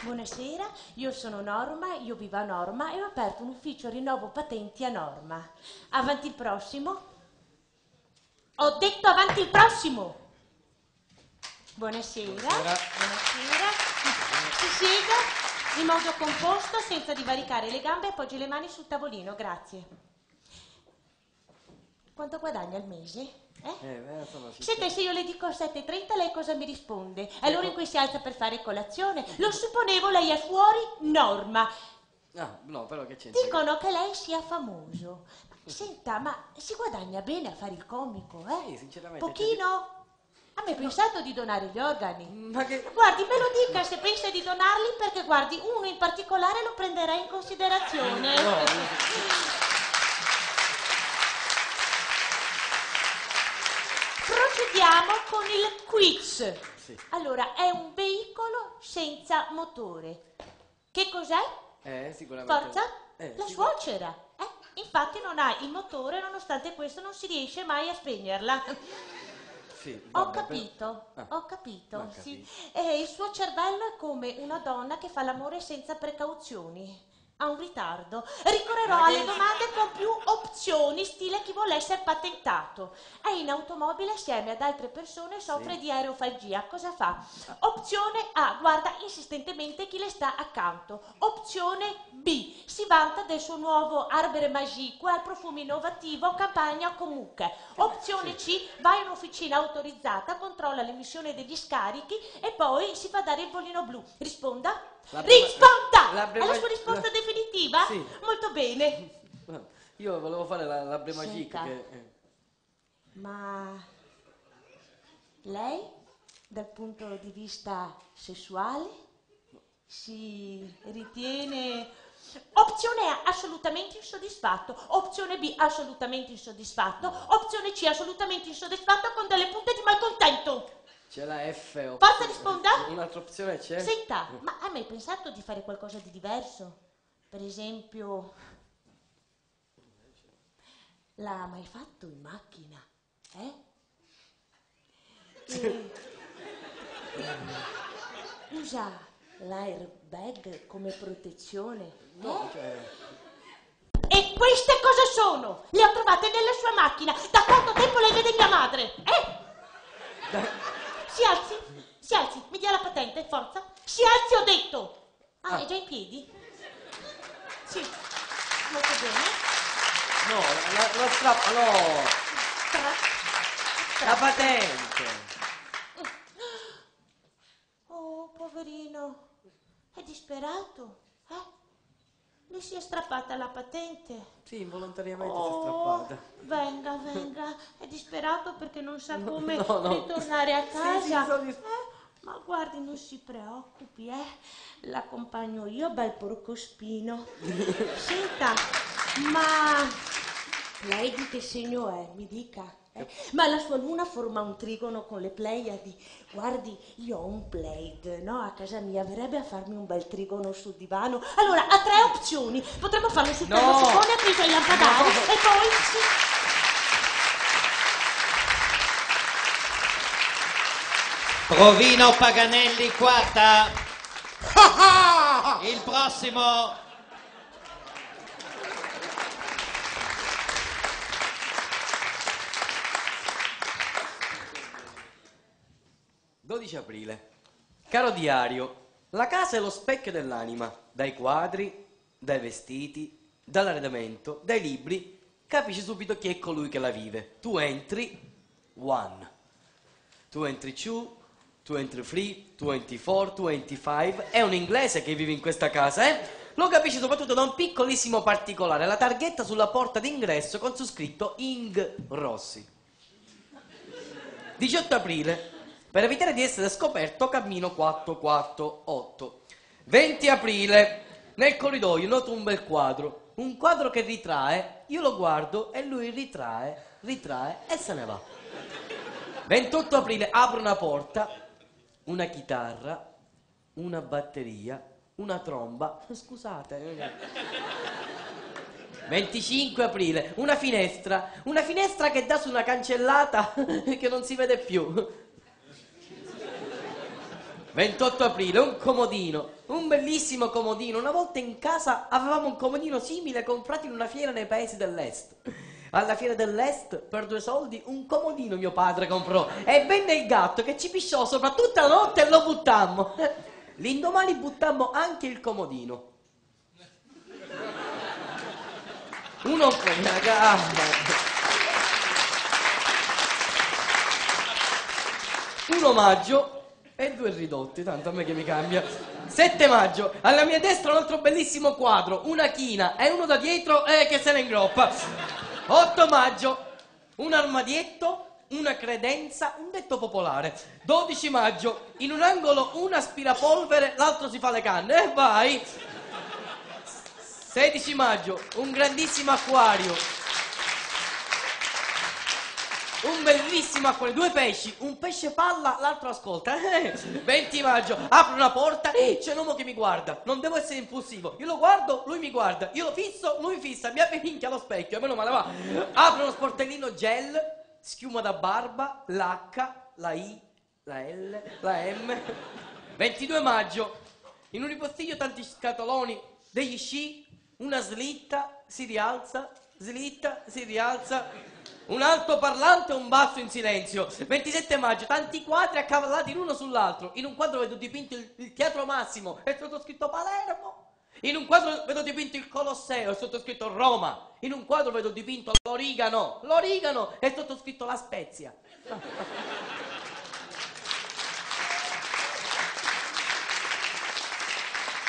Buonasera, io sono Norma, io vivo a Norma e ho aperto un ufficio rinnovo patenti a Norma. Avanti il prossimo. Ho detto avanti il prossimo. Buonasera. Buonasera. Si sieda in modo composto, senza divaricare le gambe, appoggi le mani sul tavolino, grazie. Quanto guadagna al mese? Senta, se io le dico 7,30 lei cosa mi risponde? Allora in cui si alza per fare colazione? Lo supponevo, lei è fuori Norma. No, però che c'entra? Dicono che lei sia famoso. Senta, ma si guadagna bene a fare il comico, eh? Sì, sinceramente. Pochino? Ha mai pensato di donare gli organi? Ma che... Guardi, me lo dica se pensa di donarli, perché guardi, uno in particolare lo prenderà in considerazione. Procediamo con il quiz. Sì. Allora, è un veicolo senza motore. Che cos'è? Sicuramente. Forza? La suocera. Infatti non ha il motore, nonostante questo non si riesce mai a spegnerla. Sì, Ho capito, sì. Il suo cervello è come una donna che fa l'amore senza precauzioni. Ha un ritardo. Ricorrerò alle domande con più opzioni, stile chi vuole essere patentato. È in automobile assieme ad altre persone e soffre di aerofagia. Cosa fa? Opzione A, guarda insistentemente chi le sta accanto. Opzione B, si vanta del suo nuovo Arbore Magique al profumo innovativo Campagna con mucche. Opzione C, va in un'officina autorizzata, controlla l'emissione degli scarichi e poi si fa dare il bollino blu. Risponda. Risponda! È la sua risposta definitiva? Sì. Molto bene. Io volevo fare la Magique. Senta. Ma lei, dal punto di vista sessuale, si ritiene... Opzione A, assolutamente insoddisfatto. Opzione B, assolutamente insoddisfatto. Opzione C, assolutamente insoddisfatto con delle punte di malcontento. C'è la F. Forza, risponda. Un'altra opzione c'è? Senta, ma hai mai pensato di fare qualcosa di diverso? Per esempio, l'ha mai fatto in macchina? Usa l'airbag come protezione? No, E queste cosa sono? Le ho trovate nella sua macchina. Da quanto tempo lei vede mia madre? Si alzi, mi dia la patente, forza. Si alzi, ho detto. È già in piedi? Sì, molto bene. No, la strappa, no. La patente. Oh, poverino, è disperato, Le si è strappata la patente. Sì, involontariamente si è strappata. Venga, è disperato perché non sa come ritornare a casa. Sì, ma guardi, non si preoccupi, l'accompagno io, bel porcospino. Senta, ma lei di che segno è? Mi dica. Ma la sua luna forma un trigono con le Pleiadi. Guardi, io ho un Blade, no? A casa mia verrebbe a farmi un bel trigono sul divano. Allora, ha tre opzioni. Potremmo farlo sul termosifone appeso ai lampadari e poi Provino Paganelli, quarta. Il prossimo. 12 aprile. Caro diario, la casa è lo specchio dell'anima. Dai quadri, dai vestiti, dall'arredamento, dai libri, capisci subito chi è colui che la vive. Tu entri, 1. Tu entri 2, tu entri 3, tu entri 4, tu entri 5. È un inglese che vive in questa casa, Lo capisci soprattutto da un piccolissimo particolare, la targhetta sulla porta d'ingresso con su scritto Ing Rossi. 18 aprile. Per evitare di essere scoperto, cammino 448. 20 aprile. Nel corridoio noto un bel quadro. Un quadro che ritrae, io lo guardo e lui ritrae e se ne va. 28 aprile. Apro una porta, una chitarra, una batteria, una tromba. Scusate. 25 aprile. Una finestra che dà su una cancellata che non si vede più. 28 aprile, un comodino, un bellissimo comodino. Una volta in casa avevamo un comodino simile comprato in una fiera nei paesi dell'est. Alla fiera dell'est, per 2 soldi, un comodino mio padre comprò e venne il gatto che ci pisciò sopra tutta la notte e lo buttammo. L'indomani buttammo anche il comodino. 1 maggio e 2 ridotti, tanto a me che mi cambia. 7 maggio, alla mia destra un altro bellissimo quadro, una china e uno da dietro che se ne ingroppa. 8 maggio, un armadietto, una credenza, un detto popolare. 12 maggio, in un angolo un aspirapolvere, l'altro si fa le canne. E vai! 16 maggio, un grandissimo acquario. Un bellissimo acquario, 2 pesci, un pesce palla, l'altro ascolta. 20 maggio, apro una porta, c'è un uomo che mi guarda. Non devo essere impulsivo. Io lo guardo, lui mi guarda. Io lo fisso, lui mi fissa. Mi apre minchia allo specchio, meno male va. Apro uno sportellino gel, schiuma da barba, l'H, la I, la L, la M. 22 maggio, in un ripostiglio tanti scatoloni, degli sci, una slitta, si rialza, slitta, si rialza, un altoparlante e un basso in silenzio. 27 maggio, tanti quadri accavallati l'uno sull'altro. In un quadro vedo dipinto il Teatro Massimo, è sottoscritto Palermo. In un quadro vedo dipinto il Colosseo, è sottoscritto Roma. In un quadro vedo dipinto l'origano, è sottoscritto La Spezia.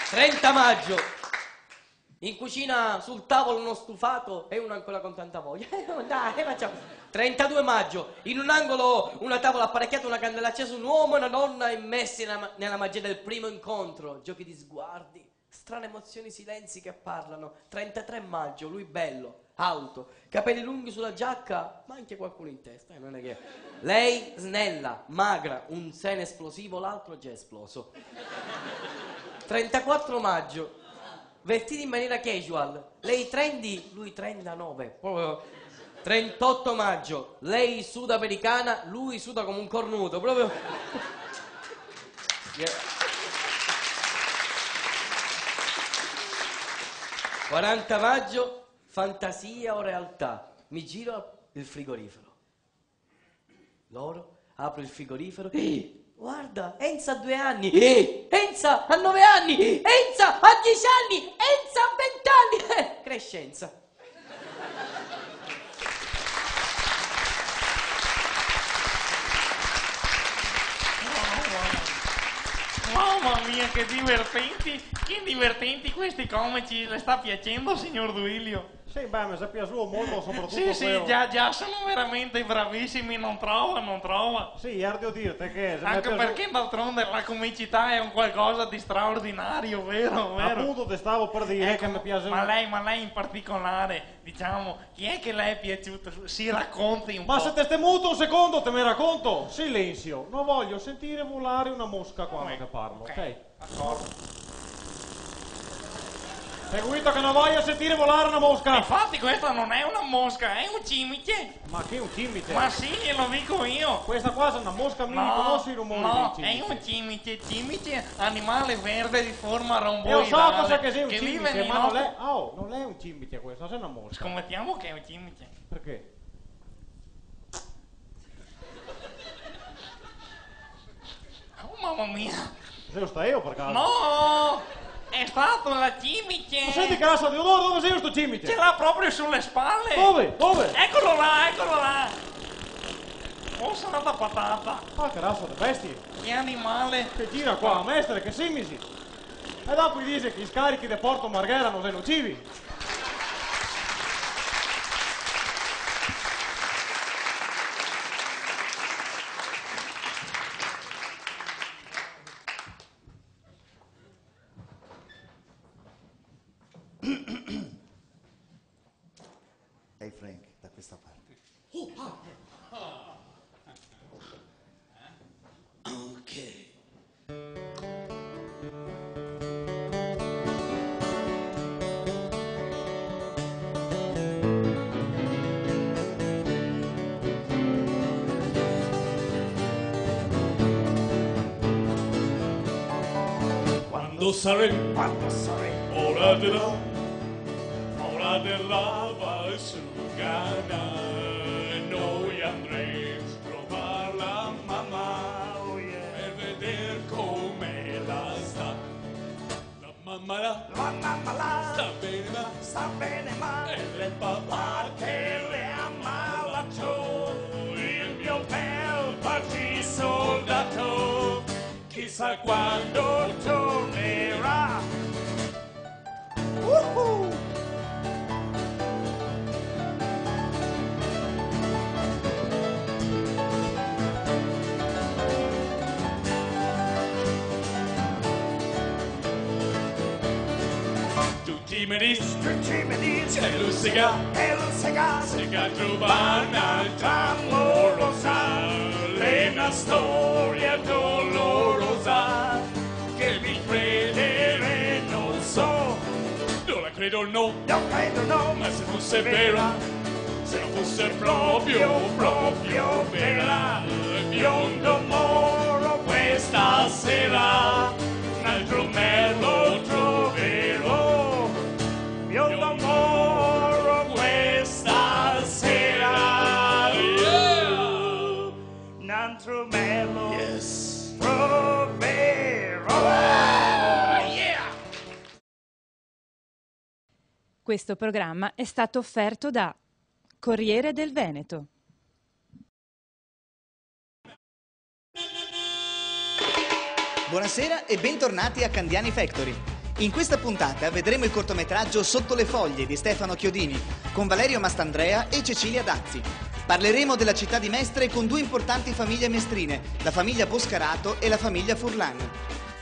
30 maggio, in cucina sul tavolo uno stufato e uno ancora con tanta voglia. Dai, facciamo. 32 maggio, in un angolo una tavola apparecchiata, una candela accesa, un uomo e una donna immessi nella magia del primo incontro. Giochi di sguardi, strane emozioni, silenzi che parlano. 33 maggio, lui bello, auto, capelli lunghi sulla giacca, ma anche qualcuno in testa, non è che... Lei snella, magra, un seno esplosivo, l'altro già esploso. 34 maggio, vestiti in maniera casual, lei trendy, lui 39. 38 maggio, lei sudamericana, lui suda come un cornuto, proprio. 40 maggio, fantasia o realtà, mi giro il frigorifero. Loro, apro il frigorifero, guarda, Enza ha 2 anni, Enza ha 9 anni, Enza ha 10 anni, Enza ha 20 anni, crescenza. Mamma mia, che divertenti questi comici, le sta piacendo, signor Duilio? Sì, beh, mi è piaciuto molto, soprattutto Sì, quello. già sono veramente bravissimi, non trova? Sì, ardio dirte che... Anche perché d'altronde la comicità è un qualcosa di straordinario, vero? Appunto te stavo per dire che mi piace... Ma lei in particolare, diciamo, chi è che le è piaciuto? Si racconti un po'. Ma se te stai muto un secondo, te me racconto? Silenzio, non voglio sentire volare una mosca quando te parlo, ok? D'accordo. Seguito che non voglio sentire volare una mosca. Infatti questa non è una mosca, è un cimice. Ma che un cimice? Ma sì, glielo dico io. Questa qua è una mosca, mi conosci i rumori di cimice? È un cimice, animale verde di forma romboidale. Io so cosa che sei un cimice, ma nostri... non è un cimice questo, sei una mosca. Scommettiamo che è un cimice. Perché? Oh mamma mia. Se lo sta io per caso? No! È stato la cimice! Ma senti cazzo, dove sei sto cimice? Ce l'ha proprio sulle spalle! Dove? Eccolo là! Oh, sanata patata! Ah, che razza di bestie! Che animale! Che gira qua, mestre, che simisi! E dopo gli dice che gli scarichi di Porto Marghera non sei nocivi! Ehi Frank, da questa parte. Ok. Quando saremo ora dell'alba asciugana, noi andremo a trovare la mamma per vedere come la sta. La mamma là sta bene ma e il papà che le ama laggiù, il mio bel partito soldato, chissà quando tornerà. Tutti mi dici, e Lucica, se che trovare un'altra amorosa, è una storia dolorosa, che mi credere non so, non la credo no, ma se fosse vera, se non fosse proprio vera, biondo moro questa sera, un altro me lo troverò, biondo moro questa sera, yeah. Un altro me lo troverò, yeah. Questo programma è stato offerto da Corriere del Veneto. Buonasera e bentornati a Candiani Factory. In questa puntata vedremo il cortometraggio Sotto le foglie di Stefano Chiodini con Valerio Mastandrea e Cecilia Dazzi. Parleremo della città di Mestre con due importanti famiglie mestrine, la famiglia Boscarato e la famiglia Furlan.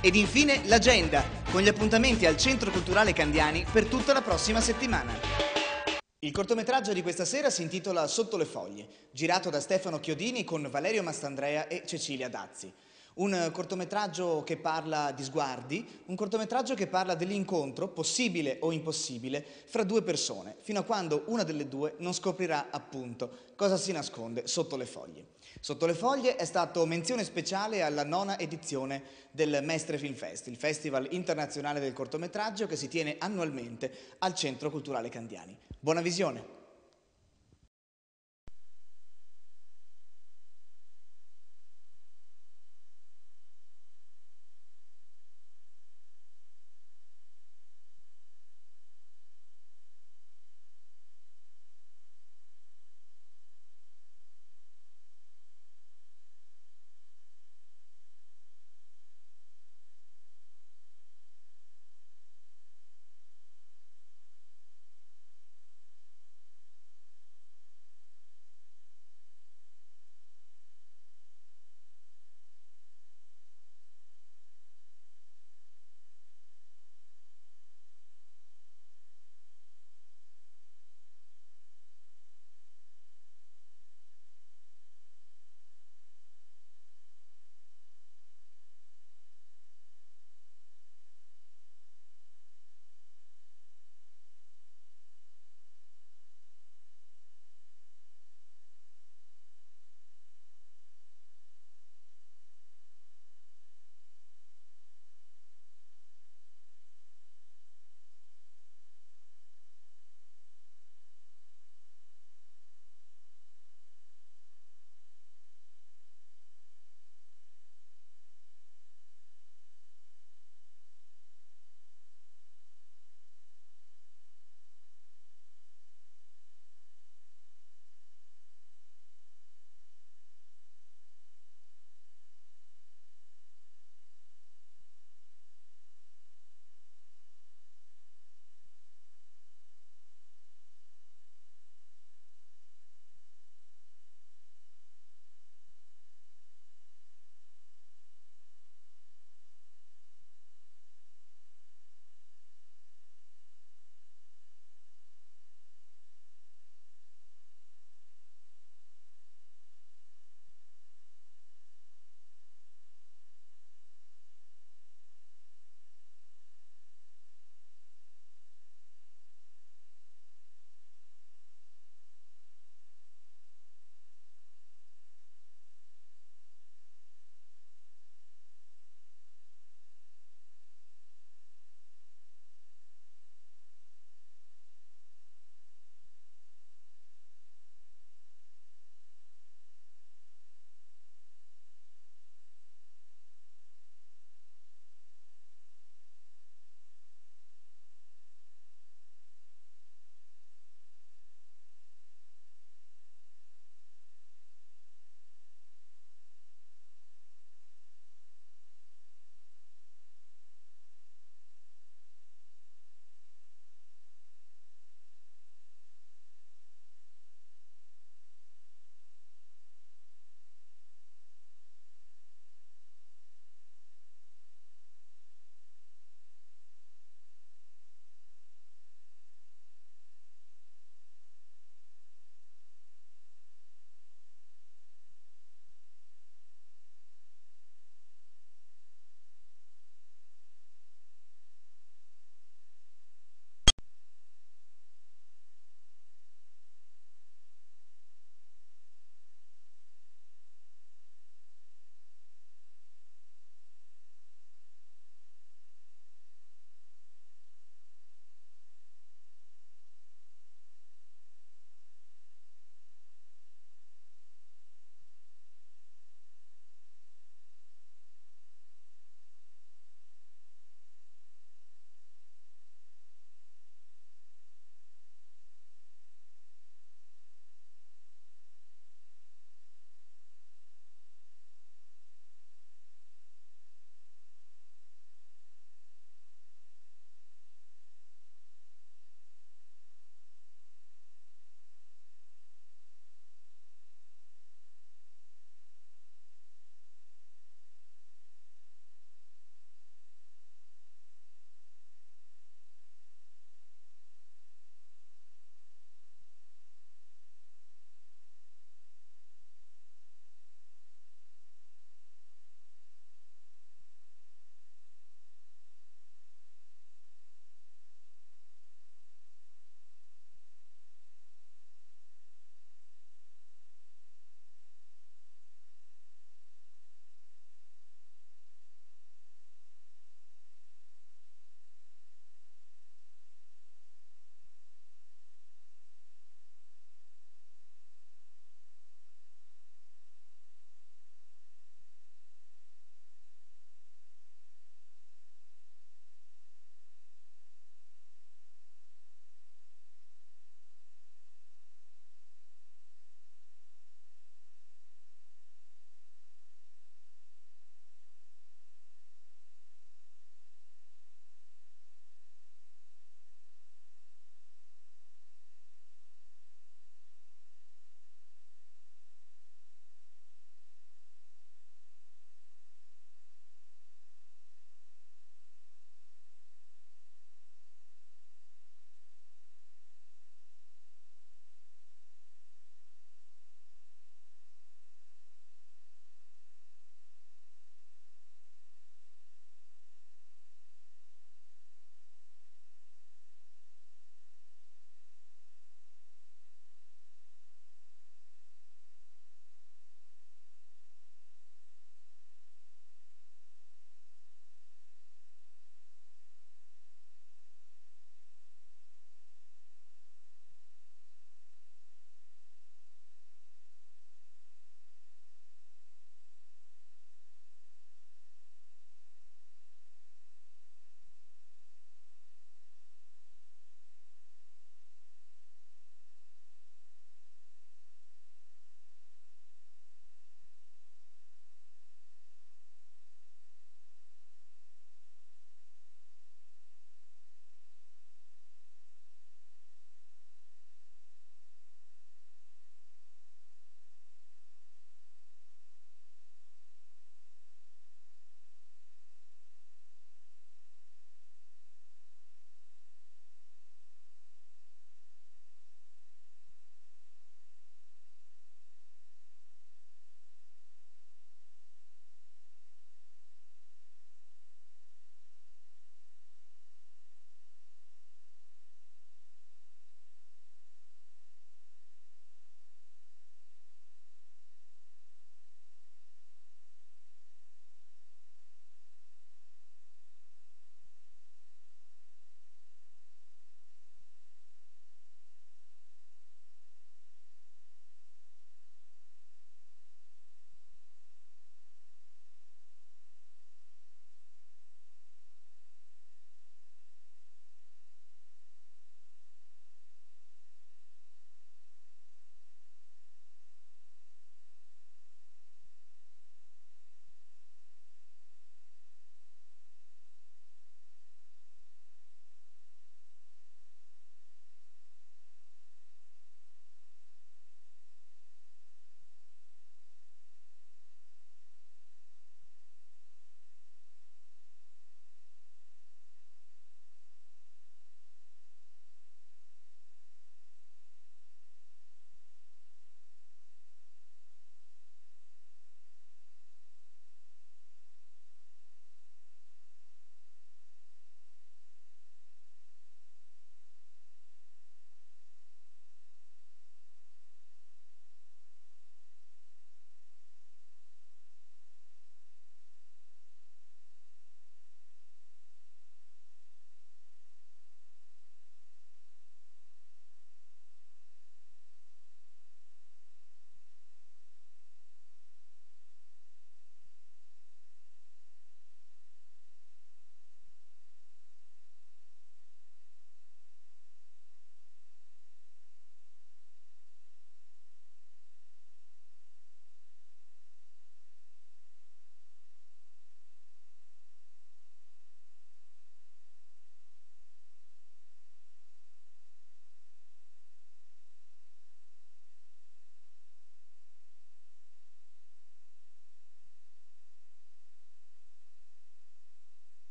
Ed infine l'agenda, con gli appuntamenti al Centro Culturale Candiani per tutta la prossima settimana. Il cortometraggio di questa sera si intitola Sotto le foglie, girato da Stefano Chiodini con Valerio Mastandrea e Cecilia Dazzi. Un cortometraggio che parla di sguardi, un cortometraggio che parla dell'incontro, possibile o impossibile, fra due persone, fino a quando una delle due non scoprirà appunto cosa si nasconde sotto le foglie. Sotto le foglie è stato menzione speciale alla 9ª edizione del Mestre Film Fest, il festival internazionale del cortometraggio che si tiene annualmente al Centro Culturale Candiani. Buona visione!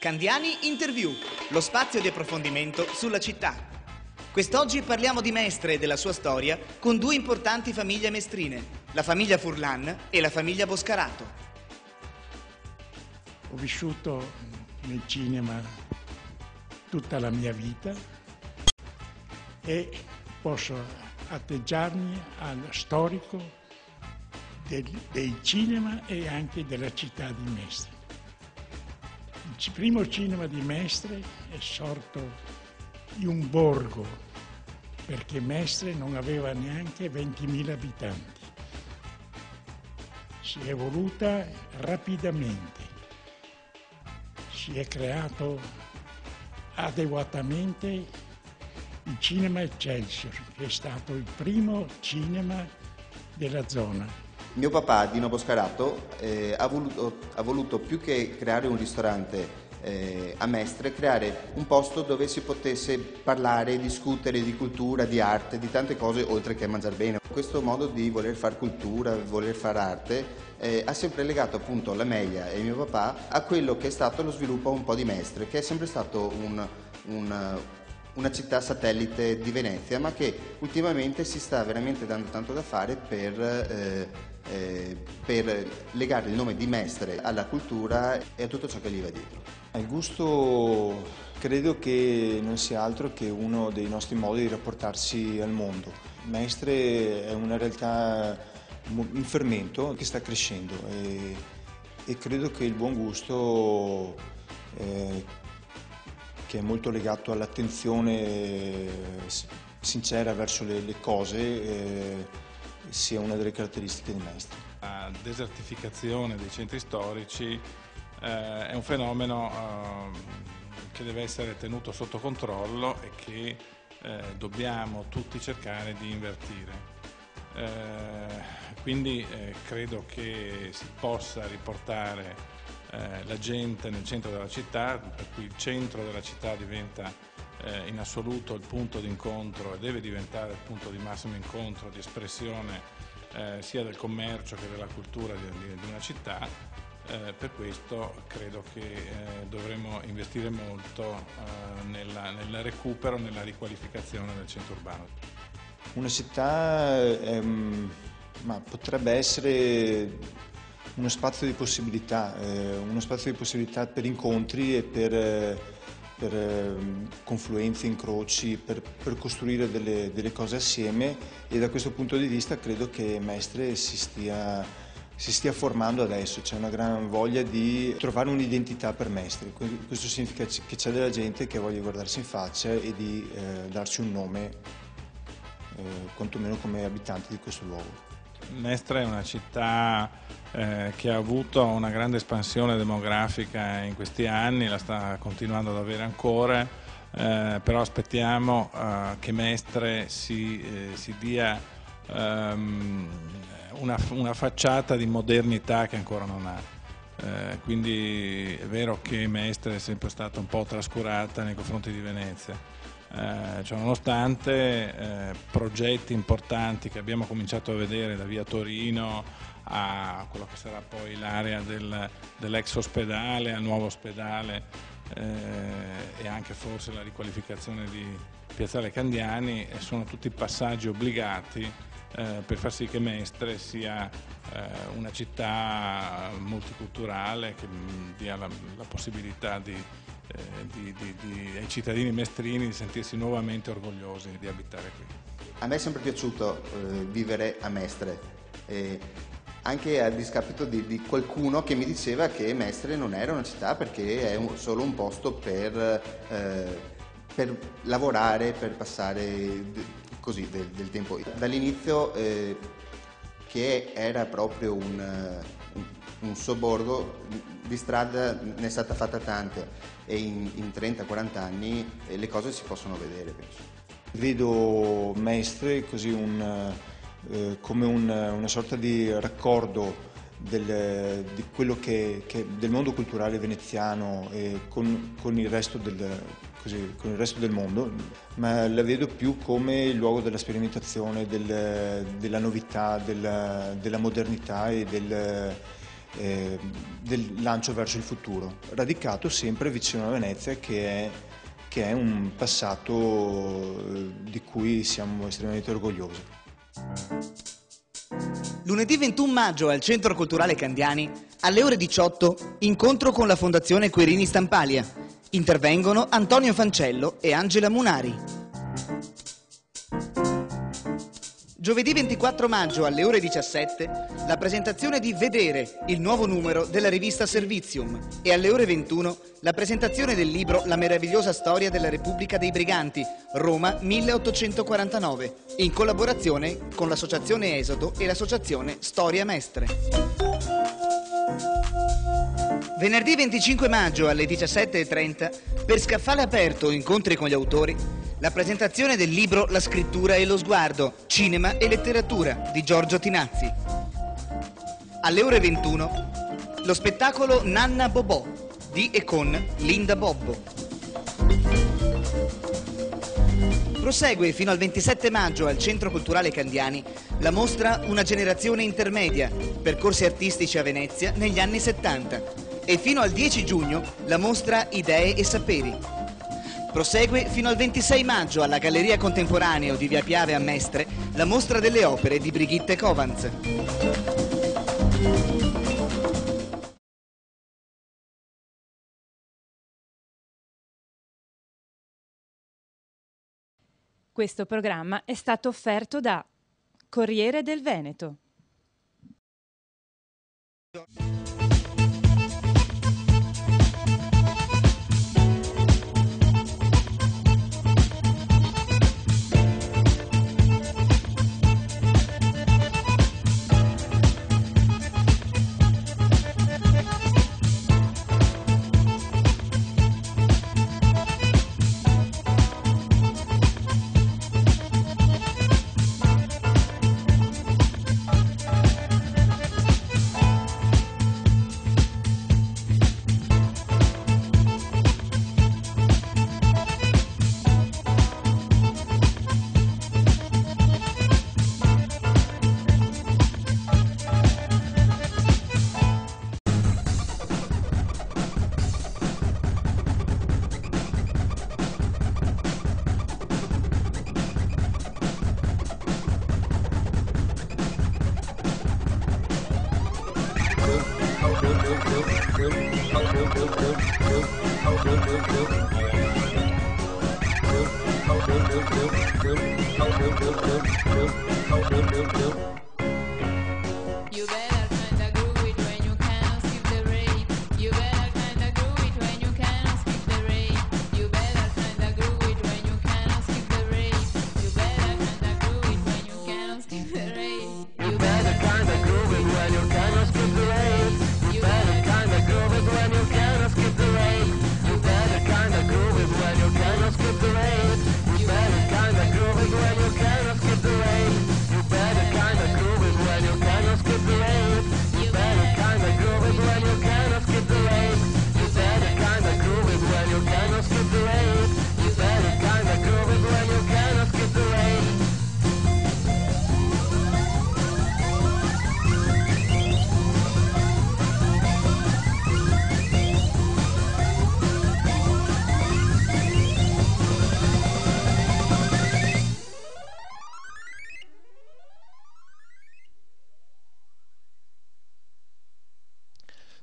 Candiani Interview, lo spazio di approfondimento sulla città. Quest'oggi parliamo di Mestre e della sua storia con due importanti famiglie mestrine, la famiglia Furlan e la famiglia Boscarato. Ho vissuto nel cinema tutta la mia vita e posso atteggiarmi al storico dei cinema e anche della città di Mestre. Il primo cinema di Mestre è sorto in un borgo, perché Mestre non aveva neanche 20.000 abitanti. Si è evoluta rapidamente, si è creato adeguatamente il cinema Excelsior, che è stato il primo cinema della zona. Mio papà, Dino Boscarato, ha voluto più che creare un ristorante a Mestre, creare un posto dove si potesse parlare, discutere di cultura, di arte, di tante cose oltre che mangiare bene. Questo modo di voler fare cultura, voler fare arte, ha sempre legato appunto la Melia e mio papà a quello che è stato lo sviluppo un po' di Mestre, che è sempre stato una città satellite di Venezia, ma che ultimamente si sta veramente dando tanto da fare per legare il nome di Mestre alla cultura e a tutto ciò che gli va dietro. Il gusto credo che non sia altro che uno dei nostri modi di rapportarsi al mondo. Mestre è una realtà in fermento che sta crescendo e credo che il buon gusto, che è molto legato all'attenzione sincera verso le cose, sia una delle caratteristiche di Mestre. La desertificazione dei centri storici è un fenomeno che deve essere tenuto sotto controllo e che dobbiamo tutti cercare di invertire. Quindi credo che si possa riportare la gente nel centro della città, per cui il centro della città diventa in assoluto il punto di incontro e deve diventare il punto di massimo incontro, di espressione sia del commercio che della cultura di una città. Per questo credo che dovremo investire molto nel recupero, nella riqualificazione del centro urbano. Una città potrebbe essere uno spazio di possibilità per incontri e per confluenze, incroci, per costruire delle cose assieme, e da questo punto di vista credo che Mestre si stia formando adesso. C'è una gran voglia di trovare un'identità per Mestre. Questo significa che c'è della gente che voglia guardarsi in faccia e di darci un nome, quantomeno come abitanti di questo luogo. Mestre è una città che ha avuto una grande espansione demografica in questi anni, la sta continuando ad avere ancora, però aspettiamo che Mestre si dia una facciata di modernità che ancora non ha. Quindi è vero che Mestre è sempre stata un po' trascurata nei confronti di Venezia. Nonostante progetti importanti che abbiamo cominciato a vedere, da via Torino a quello che sarà poi l'area dell'ex ospedale, al nuovo ospedale, e anche forse la riqualificazione di Piazzale Candiani, sono tutti passaggi obbligati per far sì che Mestre sia una città multiculturale, che dia la possibilità ai cittadini mestrini di sentirsi nuovamente orgogliosi di abitare qui. A me è sempre piaciuto vivere a Mestre, anche a discapito di qualcuno che mi diceva che Mestre non era una città perché è solo un posto per lavorare, per passare così del tempo. Dall'inizio che era proprio un sobborgo, di strada ne è stata fatta tanta, e in 30-40 anni le cose si possono vedere, penso. Vedo Mestre così come una sorta di raccordo di quello che del mondo culturale veneziano con il resto del mondo, ma la vedo più come il luogo della sperimentazione, della novità, della modernità e del lancio verso il futuro, radicato sempre vicino a Venezia, che è un passato di cui siamo estremamente orgogliosi. Lunedì 21 maggio al Centro Culturale Candiani, alle ore 18, incontro con la Fondazione Querini Stampalia. Intervengono Antonio Fancello e Angela Munari. Giovedì 24 maggio alle ore 17, la presentazione di Vedere, il nuovo numero della rivista Servizium, e alle ore 21 la presentazione del libro La meravigliosa storia della Repubblica dei Briganti, Roma 1849, in collaborazione con l'Associazione Esodo e l'Associazione Storia Mestre. Venerdì 25 maggio alle 17:30, per Scaffale Aperto, incontri con gli autori, la presentazione del libro La scrittura e lo sguardo, cinema e letteratura di Giorgio Tinazzi. Alle ore 21, lo spettacolo Nanna Bobò di e con Linda Bobbo. Prosegue fino al 27 maggio al Centro Culturale Candiani la mostra Una generazione intermedia, percorsi artistici a Venezia negli anni 70, e fino al 10 giugno la mostra Idee e Saperi. Prosegue fino al 26 maggio alla Galleria Contemporaneo di Via Piave a Mestre la mostra delle opere di Brigitte Covans. Questo programma è stato offerto da Corriere del Veneto.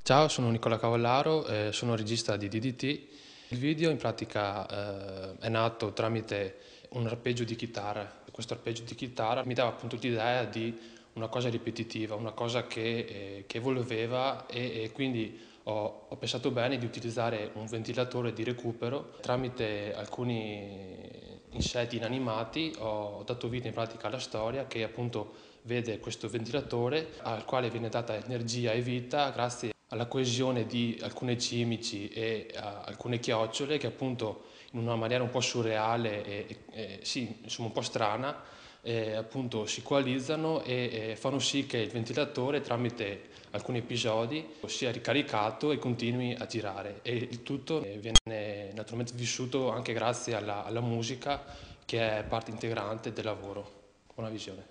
Ciao, sono Nicola Cavallaro, sono regista di DDT. Il video in pratica è nato tramite un arpeggio di chitarra. Questo arpeggio di chitarra mi dava appunto l'idea di una cosa ripetitiva, una cosa che evolveva e quindi ho pensato bene di utilizzare un ventilatore di recupero. Tramite alcuni insetti inanimati ho dato vita in pratica alla storia che appunto vede questo ventilatore al quale viene data energia e vita grazie alla coesione di alcune cimici e alcune chiocciole che appunto in una maniera un po' surreale e sì, insomma un po' strana appunto si coalizzano e fanno sì che il ventilatore tramite alcuni episodi sia ricaricato e continui a girare, e il tutto viene naturalmente vissuto anche grazie alla musica che è parte integrante del lavoro. Buona visione.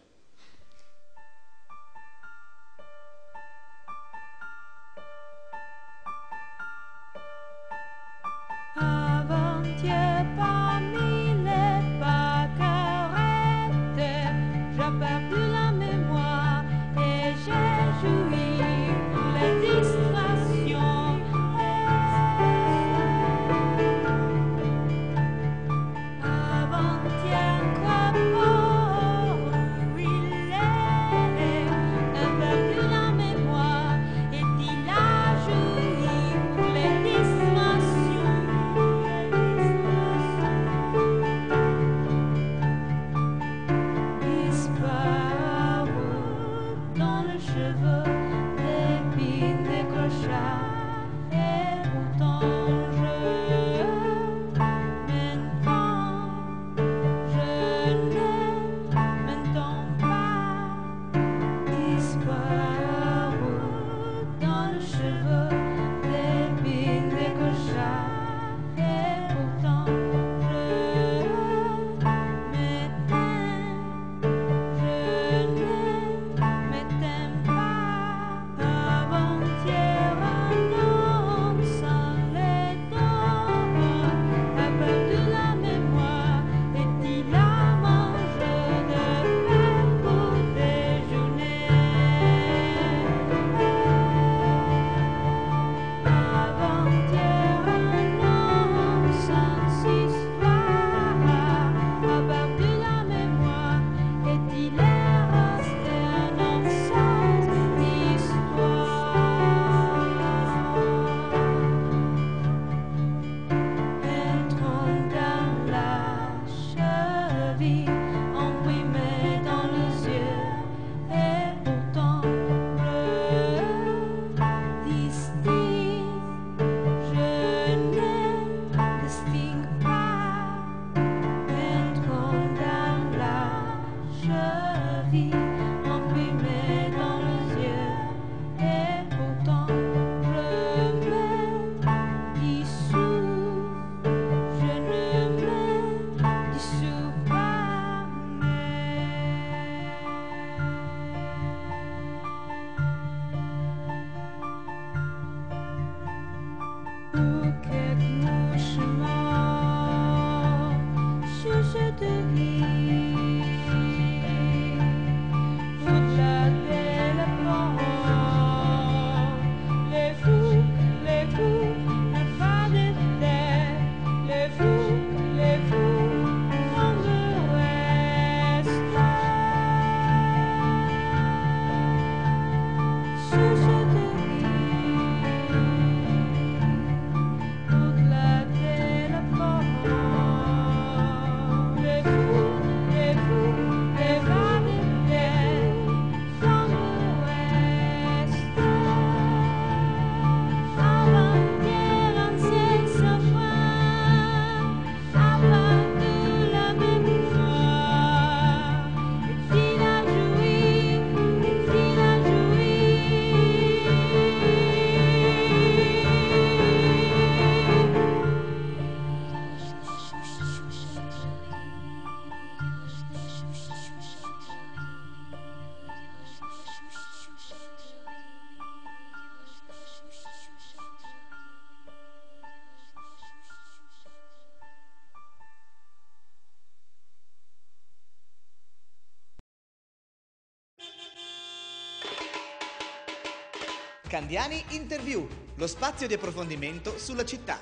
Candiani Interview, lo spazio di approfondimento sulla città.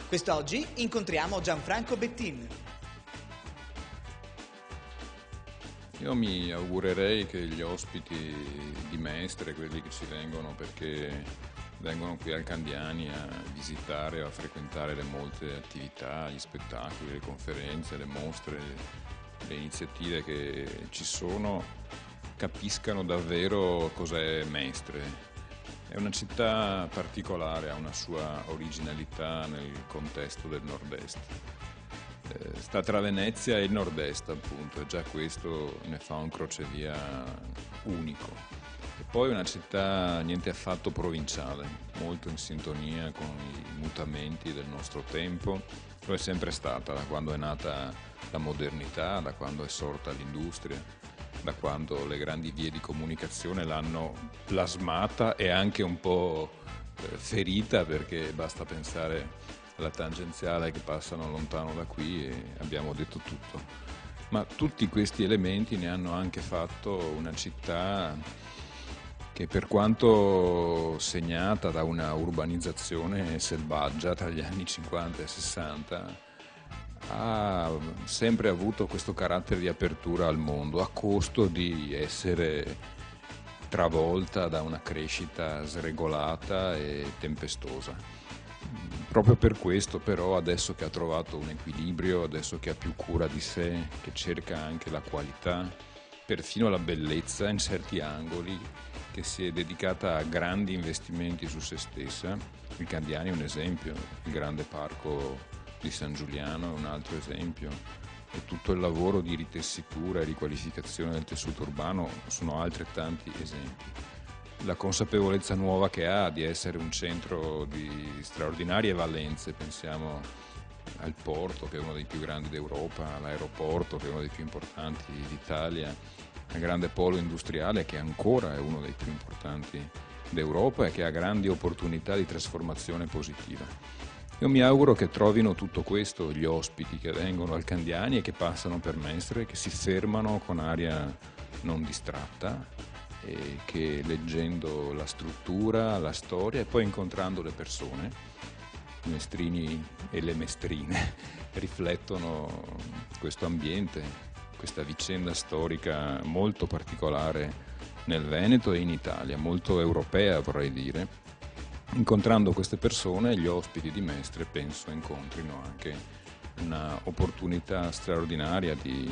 Quest'oggi incontriamo Gianfranco Bettin. Io mi augurerei che gli ospiti di Mestre, quelli che ci vengono perché vengono qui al Candiani a visitare o a frequentare le molte attività, gli spettacoli, le conferenze, le mostre, le iniziative che ci sono, capiscano davvero cos'è Mestre. È una città particolare, ha una sua originalità nel contesto del nord-est. Sta tra Venezia e il nord-est, appunto, e già questo ne fa un crocevia unico. E poi una città niente affatto provinciale, molto in sintonia con i mutamenti del nostro tempo. Lo è sempre stata, da quando è nata la modernità, da quando è sorta l'industria, da quando le grandi vie di comunicazione l'hanno plasmata e anche un po' ferita, perché basta pensare alla tangenziale che passano lontano da qui e abbiamo detto tutto. Ma tutti questi elementi ne hanno anche fatto una città che, per quanto segnata da una urbanizzazione selvaggia tra gli anni 50 e 60, ha sempre avuto questo carattere di apertura al mondo, a costo di essere travolta da una crescita sregolata e tempestosa. Proprio per questo però, adesso che ha trovato un equilibrio, adesso che ha più cura di sé, che cerca anche la qualità, perfino la bellezza in certi angoli, che si è dedicata a grandi investimenti su se stessa. Il Candiani è un esempio, il grande parco di San Giuliano è un altro esempio, e tutto il lavoro di ritessitura e riqualificazione del tessuto urbano sono altrettanti esempi. La consapevolezza nuova che ha di essere un centro di straordinarie valenze, pensiamo al porto che è uno dei più grandi d'Europa, all'aeroporto che è uno dei più importanti d'Italia, al grande polo industriale che ancora è uno dei più importanti d'Europa e che ha grandi opportunità di trasformazione positiva. Io mi auguro che trovino tutto questo gli ospiti che vengono al Candiani e che passano per Mestre, che si fermano con aria non distratta e che, leggendo la struttura, la storia e poi incontrando le persone, i mestrini e le mestrine, riflettono questo ambiente, questa vicenda storica molto particolare nel Veneto e in Italia, molto europea vorrei dire. Incontrando queste persone, gli ospiti di Mestre penso incontrino anche una opportunità straordinaria di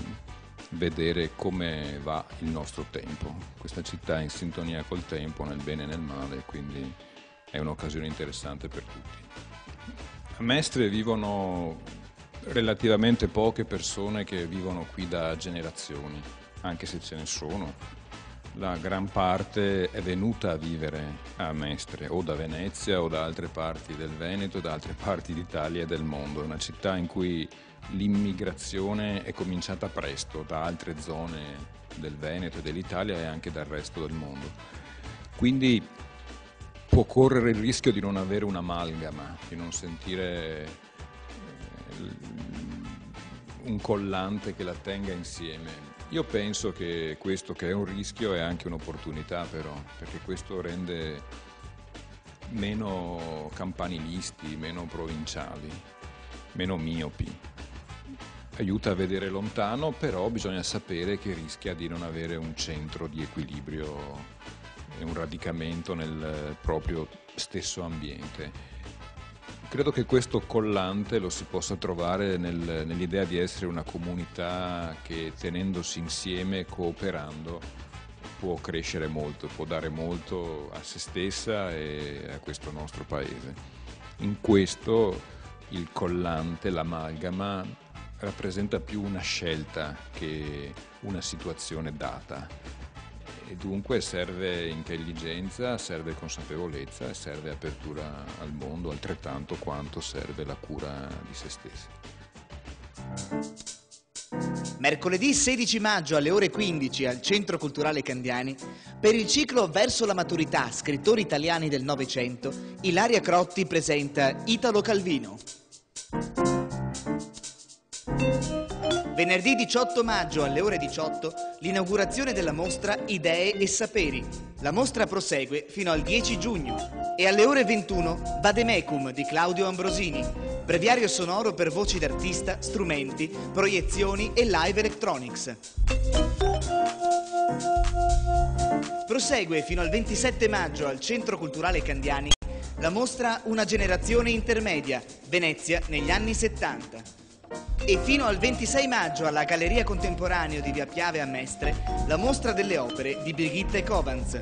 vedere come va il nostro tempo. Questa città è in sintonia col tempo, nel bene e nel male, quindi è un'occasione interessante per tutti. A Mestre vivono relativamente poche persone che vivono qui da generazioni, anche se ce ne sono. La gran parte è venuta a vivere a Mestre, o da Venezia o da altre parti del Veneto, da altre parti d'Italia e del mondo. È una città in cui l'immigrazione è cominciata presto da altre zone del Veneto e dell'Italia e anche dal resto del mondo. Quindi può correre il rischio di non avere un'amalgama, di non sentire un collante che la tenga insieme. Io penso che questo, che è un rischio, è anche un'opportunità però, perché questo rende meno campanilisti, meno provinciali, meno miopi. Aiuta a vedere lontano, però bisogna sapere che rischia di non avere un centro di equilibrio e un radicamento nel proprio stesso ambiente. Credo che questo collante lo si possa trovare nell'idea di essere una comunità che, tenendosi insieme, cooperando, può crescere molto, può dare molto a se stessa e a questo nostro paese. In questo il collante, l'amalgama, rappresenta più una scelta che una situazione data, e dunque serve intelligenza, serve consapevolezza e serve apertura al mondo, altrettanto quanto serve la cura di se stessi. Mercoledì 16 maggio alle ore 15 al Centro Culturale Candiani, per il ciclo Verso la maturità, scrittori italiani del Novecento, Ilaria Crotti presenta Italo Calvino. Venerdì 18 maggio alle ore 18 l'inaugurazione della mostra Idee e Saperi. La mostra prosegue fino al 10 giugno e alle ore 21 Vademecum di Claudio Ambrosini, breviario sonoro per voci d'artista, strumenti, proiezioni e live electronics. Prosegue fino al 27 maggio al Centro Culturale Candiani la mostra Una generazione intermedia, Venezia negli anni 70. E fino al 26 maggio alla Galleria Contemporaneo di Via Piave a Mestre la mostra delle opere di Brigitte Covans.